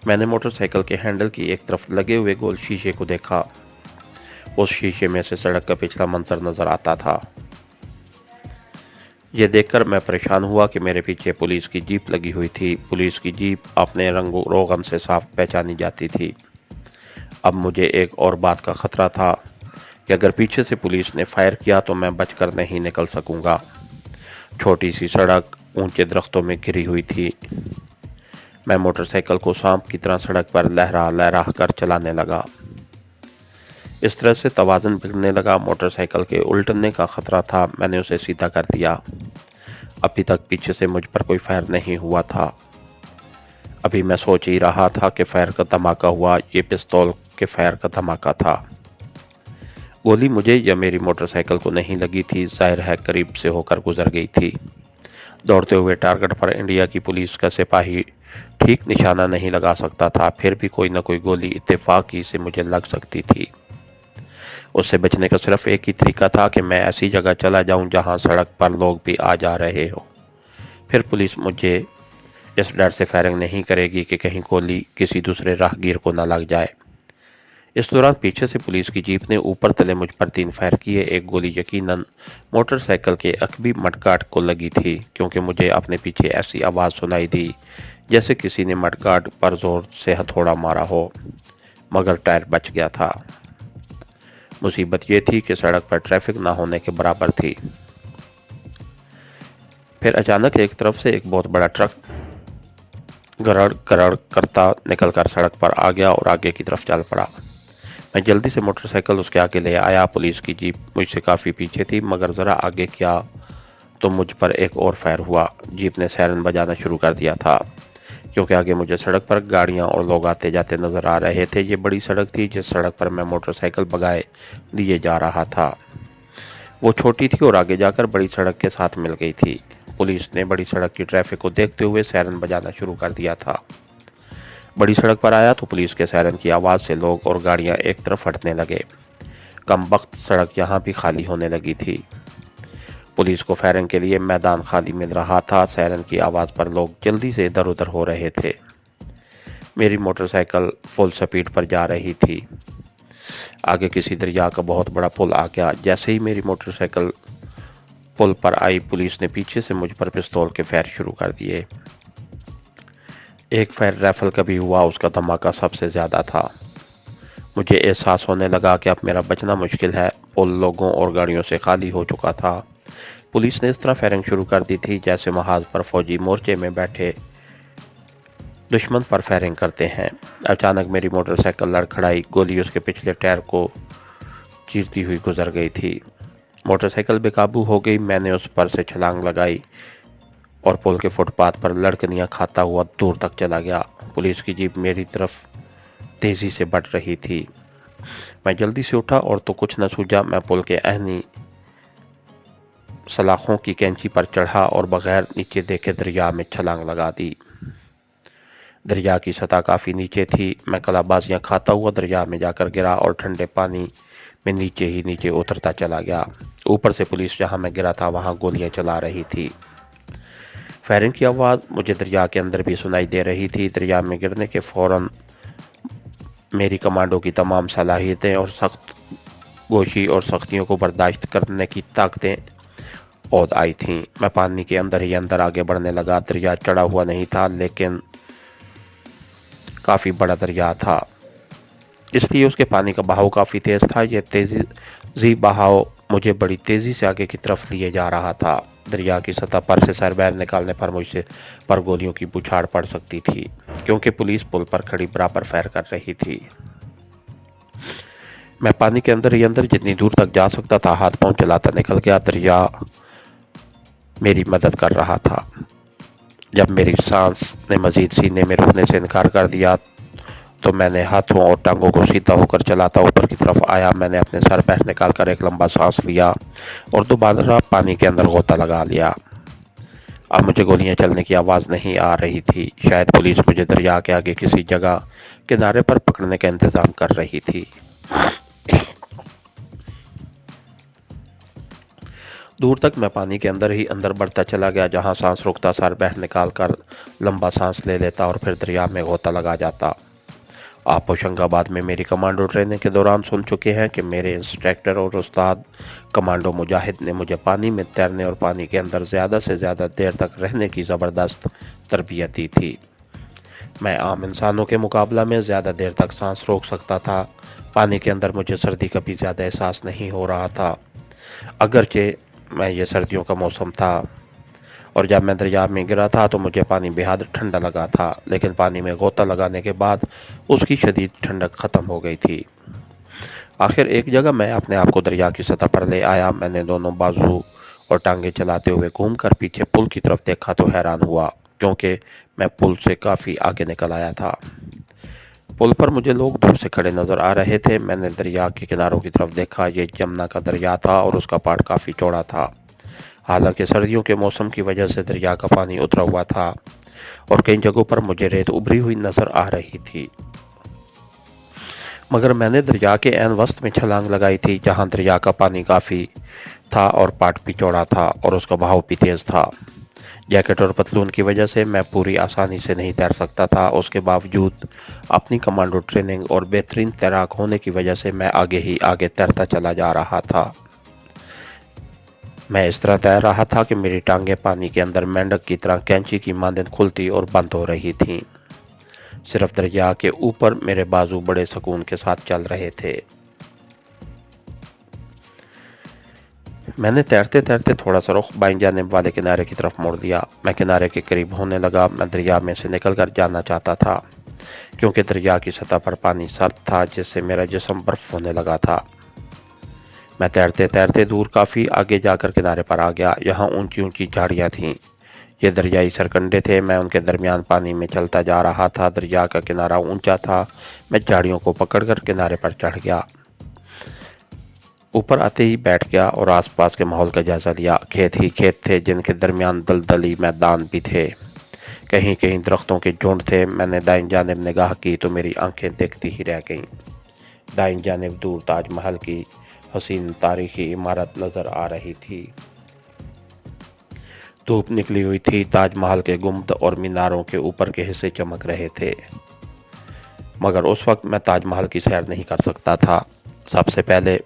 मैंने मोटरसाइकिल के हैंडल की एक तरफ लगे हुए गोल शीशे को देखा। उस शीशे में से सड़क का पिछला मंजर नजर आता था। यह देखकर मैं परेशान हुआ कि मेरे पीछे पुलिस की जीप लगी हुई थी। पुलिस की जीप अपने रंग रोगन से साफ पहचानी जाती थी। अब मुझे एक और बात का खतरा था कि अगर पीछे से पुलिस ने फायर किया तो मैं बचकर नहीं निकल सकूंगा। छोटी सी सड़क ऊंचे दरख्तों में घिरी हुई थी। मैं मोटरसाइकिल को सांप की तरह सड़क पर लहरा लहरा कर चलाने लगा। इस तरह से तवाज़ुन बिगड़ने लगा। मोटरसाइकिल के उल्टने का खतरा था। मैंने उसे सीधा कर दिया। अभी तक पीछे से मुझ पर कोई फायर नहीं हुआ था। अभी मैं सोच ही रहा था कि फायर का धमाका हुआ। ये पिस्तौल के फायर का धमाका था। गोली मुझे या मेरी मोटरसाइकिल को नहीं लगी थी। जाहिर है करीब से होकर गुजर गई थी। दौड़ते हुए टारगेट पर इंडिया की पुलिस का सिपाही ठीक निशाना नहीं लगा सकता था। फिर भी कोई न कोई गोली इत्तेफाकी से मुझे लग सकती थी। उससे बचने का सिर्फ एक ही तरीका था कि मैं ऐसी जगह चला जाऊं जहां सड़क पर लोग भी आ जा रहे हो। फिर पुलिस मुझे इस डर से फायरिंग नहीं करेगी कि कहीं गोली किसी दूसरे राहगीर को न लग जाए। इस दौरान पीछे से पुलिस की जीप ने ऊपर तले मुझ पर 3 फायर किए। एक गोली यकीनन मोटरसाइकिल के अकबी मडगार्ड को लगी थी, क्योंकि मुझे अपने पीछे ऐसी आवाज़ सुनाई दी जैसे किसी ने मडगार्ड पर जोर से हथौड़ा मारा हो, मगर टायर बच गया था। मुसीबत यह थी कि सड़क पर ट्रैफिक ना होने के बराबर थी। फिर अचानक एक तरफ से एक बहुत बड़ा ट्रक गरड़ गरड़ करता निकलकर सड़क पर आ गया और आगे की तरफ चल पड़ा। मैं जल्दी से मोटरसाइकिल उसके आगे ले आया। पुलिस की जीप मुझसे काफ़ी पीछे थी, मगर ज़रा आगे किया तो मुझ पर एक और फायर हुआ। जीप ने सायरन बजाना शुरू कर दिया था, क्योंकि आगे मुझे सड़क पर गाड़ियां और लोग आते जाते नजर आ रहे थे। ये बड़ी सड़क थी जिस सड़क पर मैं मोटरसाइकिल भगाए लिए जा रहा था। वो छोटी थी और आगे जाकर बड़ी सड़क के साथ मिल गई थी। पुलिस ने बड़ी सड़क की ट्रैफिक को देखते हुए सायरन बजाना शुरू कर दिया था। बड़ी सड़क पर आया तो पुलिस के सायरन की आवाज़ से लोग और गाड़ियां एक तरफ हटने लगे। कमबख्त सड़क यहाँ भी खाली होने लगी थी। पुलिस को फायरिंग के लिए मैदान खाली मिल रहा था। सायरन की आवाज़ पर लोग जल्दी से इधर उधर हो रहे थे। मेरी मोटरसाइकिल फुल स्पीड पर जा रही थी। आगे किसी दरिया का बहुत बड़ा पुल आ गया। जैसे ही मेरी मोटरसाइकिल पुल पर आई, पुलिस ने पीछे से मुझ पर पिस्तौल के फायर शुरू कर दिए। एक फायर राइफल का भी हुआ। उसका धमाका सबसे ज़्यादा था। मुझे एहसास होने लगा कि अब मेरा बचना मुश्किल है। पुल लोगों और गाड़ियों से खाली हो चुका था। पुलिस ने इस तरह फायरिंग शुरू कर दी थी जैसे महाज पर फौजी मोर्चे में बैठे دشمن پر فائرنگ کرتے ہیں۔ اچانک میری موٹر سائیکل لڑکھڑائی، گولی اس کے پچھلے ٹائر کو چیرتی ہوئی گزر گئی تھی۔ موٹر سائیکل بے قابو ہو گئی۔ میں نے اس پر سے چھلانگ لگائی اور پل کے فٹ پاتھ پر لڑکنیاں کھاتا ہوا دور تک چلا گیا۔ پولیس کی جیپ میری طرف تیزی سے بڑھ رہی تھی۔ میں جلدی سے اٹھا اور تو کچھ نہ سوجا، میں پل کے ایہنی سلاخوں کی کینچی پر چڑھا اور بغیر نیچے دیکھے دریا میں چھلانگ لگا دی۔ دریا کی سطح کافی نیچے تھی۔ میں کلابازیاں کھاتا ہوا دریا میں جا کر گرا اور ٹھنڈے پانی میں نیچے ہی نیچے اترتا چلا گیا۔ اوپر سے پولیس جہاں میں گرا تھا وہاں گولیاں چلا رہی تھی۔ فائرنگ کی آواز مجھے دریا کے اندر بھی سنائی دے رہی تھی۔ دریا میں گرنے کے فوراً میری کمانڈو کی تمام صلاحیتیں اور سخت گوشی اور سختیوں کو برداشت کرنے کی طاقتیں عود آئی تھیں۔ میں پانی کے اندر ہی اندر آگے بڑھنے لگا۔ دریا چڑھا ہوا نہیں تھا لیکن کافی بڑا دریا تھا، اس لیے اس کے پانی کا بہاؤ کافی تیز تھا۔ یہ تیزی بہاؤ مجھے بڑی تیزی سے آگے کی طرف لیے جا رہا تھا۔ دریا کی سطح پر سے سر باہر نکالنے پر مجھ سے پر گولیوں کی بوچھاڑ پڑ سکتی تھی، کیونکہ پولیس پل پر کھڑی برابر فائر کر رہی تھی۔ میں پانی کے اندر ہی اندر جتنی دور تک جا سکتا تھا ہاتھ پاؤں چلاتا نکل گیا۔ دریا میری مدد کر رہا تھا۔ جب میری سانس نے مزید سینے میں رکنے سے انکار کر دیا تو میں نے ہاتھوں اور ٹانگوں کو سیدھا ہو کر چلاتا اوپر کی طرف آیا۔ میں نے اپنے سر باہر نکال کر ایک لمبا سانس لیا اور دوبارہ پانی کے اندر غوطہ لگا لیا۔ اب مجھے گولیاں چلنے کی آواز نہیں آ رہی تھی۔ شاید پولیس مجھے دریا کے آگے کسی جگہ کنارے پر پکڑنے کا انتظام کر رہی تھی۔ دور تک میں پانی کے اندر ہی اندر بڑھتا چلا گیا۔ جہاں سانس رکتا سر باہر نکال کر لمبا سانس لے لیتا اور پھر دریا میں غوطہ لگا جاتا۔ آپ ہوشنگ آباد میں میری کمانڈو ٹریننگ کے دوران سن چکے ہیں کہ میرے انسٹرکٹر اور استاد کمانڈو مجاہد نے مجھے پانی میں تیرنے اور پانی کے اندر زیادہ سے زیادہ دیر تک رہنے کی زبردست تربیت دی تھی۔ میں عام انسانوں کے مقابلہ میں زیادہ دیر تک سانس روک سکتا تھا۔ پانی کے اندر مجھے سردی کا بھی زیادہ احساس نہیں ہو رہا تھا، اگرچہ میں یہ سردیوں کا موسم تھا، اور جب میں دریا میں گرا تھا تو مجھے پانی بے حد ٹھنڈا لگا تھا، لیکن پانی میں غوطہ لگانے کے بعد اس کی شدید ٹھنڈک ختم ہو گئی تھی۔ آخر ایک جگہ میں اپنے آپ کو دریا کی سطح پر لے آیا۔ میں نے دونوں بازو اور ٹانگیں چلاتے ہوئے گھوم کر پیچھے پل کی طرف دیکھا تو حیران ہوا، کیونکہ میں پل سے کافی آگے نکل آیا تھا۔ پل پر مجھے لوگ دور سے کھڑے نظر آ رہے تھے۔ میں نے دریا کے کناروں کی طرف دیکھا۔ یہ جمنا کا دریا تھا اور اس کا پاڑ کافی چوڑا تھا۔ حالانکہ سردیوں کے موسم کی وجہ سے دریا کا پانی اترا ہوا تھا اور کئی جگہوں پر مجھے ریت ابری ہوئی نظر آ رہی تھی، مگر میں نے دریا کے عین وسط میں چھلانگ لگائی تھی، جہاں دریا کا پانی کافی تھا اور پاٹ بھی چوڑا تھا اور اس کا بہاؤ بھی تیز تھا۔ جیکٹ اور پتلون کی وجہ سے میں پوری آسانی سے نہیں تیر سکتا تھا۔ اس کے باوجود اپنی کمانڈو ٹریننگ اور بہترین تیراک ہونے کی وجہ سے میں آگے ہی آگے تیرتا چلا جا رہا تھا۔ میں اس طرح تیر رہا تھا کہ میری ٹانگیں پانی کے اندر مینڈک کی طرح کینچی کی مانند کھلتی اور بند ہو رہی تھیں۔ صرف دریا کے اوپر میرے بازو بڑے سکون کے ساتھ چل رہے تھے۔ میں نے تیرتے تیرتے تھوڑا سا رخ بائیں جانب والے کنارے کی طرف موڑ دیا۔ میں کنارے کے قریب ہونے لگا۔ میں دریا میں سے نکل کر جانا چاہتا تھا، کیونکہ دریا کی سطح پر پانی سرد تھا جس سے میرا جسم برف ہونے لگا تھا۔ میں تیرتے تیرتے دور کافی آگے جا کر کنارے پر آ گیا۔ یہاں اونچی اونچی جھاڑیاں تھیں۔ یہ دریائی سرکنڈے تھے۔ میں ان کے درمیان پانی میں چلتا جا رہا تھا۔ دریا کا کنارہ اونچا تھا۔ میں جھاڑیوں کو پکڑ کر کنارے پر چڑھ گیا۔ اوپر آتے ہی بیٹھ گیا اور آس پاس کے ماحول کا جائزہ لیا۔ کھیت ہی کھیت تھے جن کے درمیان دلدلی میدان بھی تھے۔ کہیں کہیں درختوں کے جھنڈ تھے۔ میں نے دائیں جانب نگاہ کی تو میری آنکھیں دیکھتی ہی رہ گئیں۔ دائیں جانب دور تاج محل کی حسین تاریخی عمارت نظر آ رہی تھی۔ دھوپ نکلی ہوئی تھی۔ تاج محل کے گنبد اور میناروں کے اوپر کے حصے چمک رہے تھے، مگر اس وقت میں تاج محل کی سیر نہیں کر سکتا تھا۔ سب سے پہلے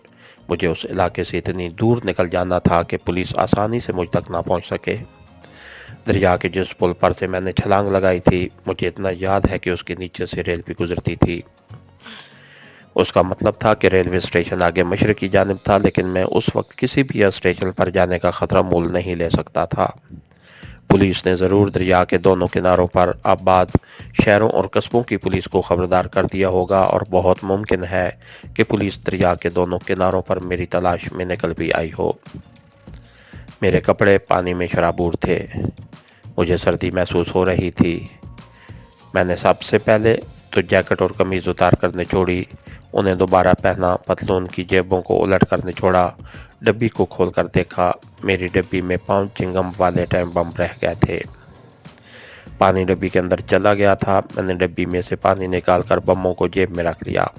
مجھے اس علاقے سے اتنی دور نکل جانا تھا کہ پولیس آسانی سے مجھ تک نہ پہنچ سکے۔ دریا کے جس پل پر سے میں نے چھلانگ لگائی تھی، مجھے اتنا یاد ہے کہ اس کے نیچے سے ریل بھی گزرتی تھی۔ اس کا مطلب تھا کہ ریلوے اسٹیشن آگے مشرقی جانب تھا، لیکن میں اس وقت کسی بھی اسٹیشن پر جانے کا خطرہ مول نہیں لے سکتا تھا۔ पुलिस ने ज़रूर दरिया के दोनों किनारों पर आबाद शहरों और कस्बों की पुलिस को खबरदार कर दिया होगा और बहुत मुमकिन है कि पुलिस दरिया के दोनों किनारों पर मेरी तलाश में निकल भी आई हो। मेरे कपड़े पानी में शराबूर थे। मुझे सर्दी महसूस हो रही थी। मैंने सबसे पहले तो जैकेट और कमीज उतार कर निचोड़ी, उन्हें दोबारा पहना, पतलून की जेबों को उलट कर निचोड़ा, डब्बी को खोलकर देखा। मेरी डब्बी में 5 चिंगम वाले टाइम बम रह गए थे। पानी डब्बी के अंदर चला गया था। मैंने डब्बी में से पानी निकालकर बमों को जेब में रख लिया।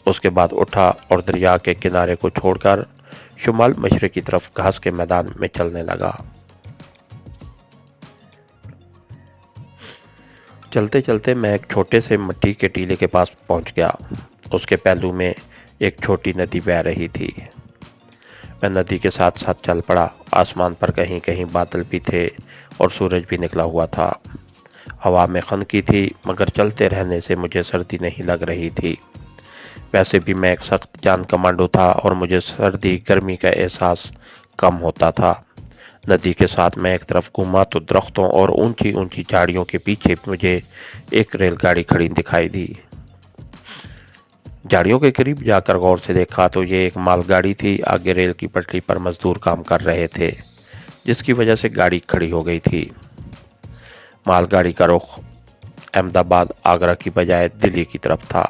उसके बाद उठा और दरिया के किनारे को छोड़कर शुमाल मशरक़ की तरफ घास के मैदान में चलने लगा। चलते चलते मैं एक छोटे से मिट्टी के टीले के पास पहुंच गया। उसके पहलू में एक छोटी नदी बह रही थी। मैं नदी के साथ साथ चल पड़ा। आसमान पर कहीं कहीं बादल भी थे और सूरज भी निकला हुआ था। हवा में खनकी थी, मगर चलते रहने से मुझे सर्दी नहीं लग रही थी। वैसे भी मैं एक सख्त जान कमांडो था और मुझे सर्दी गर्मी का एहसास कम होता था। नदी के साथ मैं एक तरफ घूमा तो दरख्तों और ऊंची ऊंची झाड़ियों के पीछे मुझे एक रेलगाड़ी खड़ी दिखाई दी। झाड़ियों के करीब जाकर गौर से देखा तो ये एक मालगाड़ी थी। आगे रेल की पटरी पर मजदूर काम कर रहे थे, जिसकी वजह से गाड़ी खड़ी हो गई थी। मालगाड़ी का रुख अहमदाबाद आगरा की बजाय दिल्ली की तरफ था।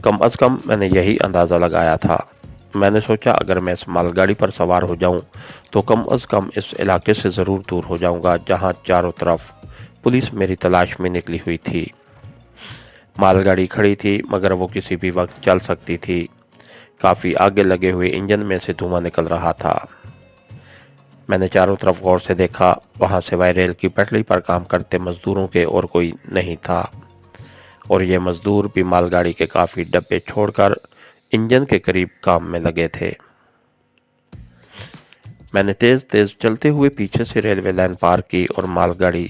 कम अज कम मैंने यही अंदाज़ा लगाया था। मैंने सोचा अगर मैं इस मालगाड़ी पर सवार हो जाऊं तो कम अज कम इस इलाके से ज़रूर दूर हो जाऊंगा जहां चारों तरफ पुलिस मेरी तलाश में निकली हुई थी। मालगाड़ी खड़ी थी, मगर वो किसी भी वक्त चल सकती थी। काफ़ी आगे लगे हुए इंजन में से धुआं निकल रहा था। मैंने चारों तरफ गौर से देखा। वहां सिवाय रेल की पटरी पर काम करते मजदूरों के और कोई नहीं था, और ये मजदूर भी मालगाड़ी के काफ़ी डब्बे छोड़कर इंजन के करीब काम में लगे थे। मैंने तेज तेज चलते हुए पीछे से रेलवे लाइन पार की और मालगाड़ी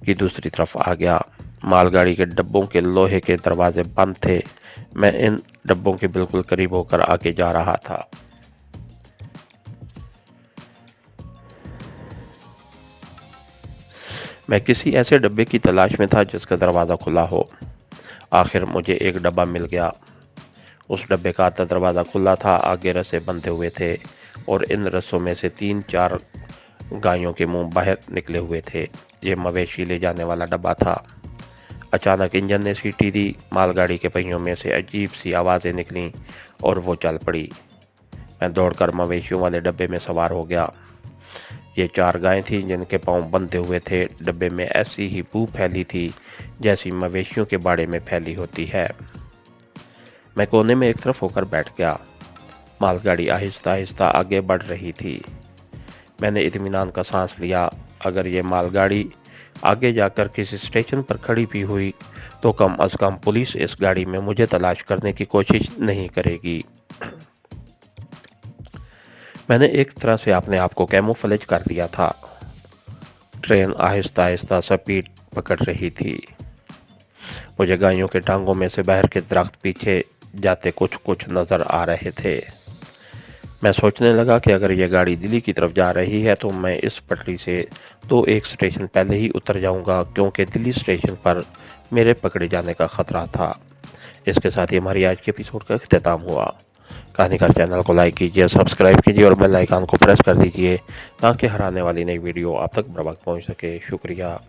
की दूसरी तरफ आ गया। मालगाड़ी के डब्बों के लोहे के दरवाजे बंद थे। मैं इन डब्बों के बिल्कुल करीब होकर आगे जा रहा था। मैं किसी ऐसे डब्बे की तलाश में था जिसका दरवाज़ा खुला हो। आखिर मुझे एक डब्बा मिल गया। उस डब्बे का आधा दरवाज़ा खुला था, आगे रस्से बंधे हुए थे और इन रस्सों में से 3-4 गायों के मुंह बाहर निकले हुए थे। ये मवेशी ले जाने वाला डब्बा था। अचानक इंजन ने सीटी दी। मालगाड़ी के पहियों में से अजीब सी आवाज़ें निकलीं और वो चल पड़ी। मैं दौड़कर मवेशियों वाले डब्बे में सवार हो गया। ये 4 गायें थीं जिनके पांव बंधे हुए थे। डब्बे में ऐसी ही बू फैली थी जैसी मवेशियों के बाड़े में फैली होती है। मैं कोने में एक तरफ होकर बैठ गया। मालगाड़ी आहिस्ता आहिस्ता आगे बढ़ रही थी। मैंने इत्मीनान का सांस लिया। अगर ये मालगाड़ी आगे जाकर किसी स्टेशन पर खड़ी भी हुई तो कम अज कम पुलिस इस गाड़ी में मुझे तलाश करने की कोशिश नहीं करेगी। मैंने एक तरह से अपने आप को कैमोफ्लेज कर दिया था। ट्रेन आहिस्ता आहिस्ता स्पीड पकड़ रही थी। मुझे गायों के टांगों में से बाहर के दरख्त पीछे जाते कुछ कुछ नजर आ रहे थे। मैं सोचने लगा कि अगर यह गाड़ी दिल्ली की तरफ जा रही है तो मैं इस पटरी से 2-1 स्टेशन पहले ही उतर जाऊंगा, क्योंकि दिल्ली स्टेशन पर मेरे पकड़े जाने का खतरा था। इसके साथ ही हमारी आज के एपिसोड का इख्तिताम हुआ। कहानीकार चैनल को लाइक कीजिए, सब्सक्राइब कीजिए और बेल आइकन को प्रेस कर दीजिए ताकि हर आने वाली नई वीडियो आप तक बर वक्त पहुँच सके। शुक्रिया।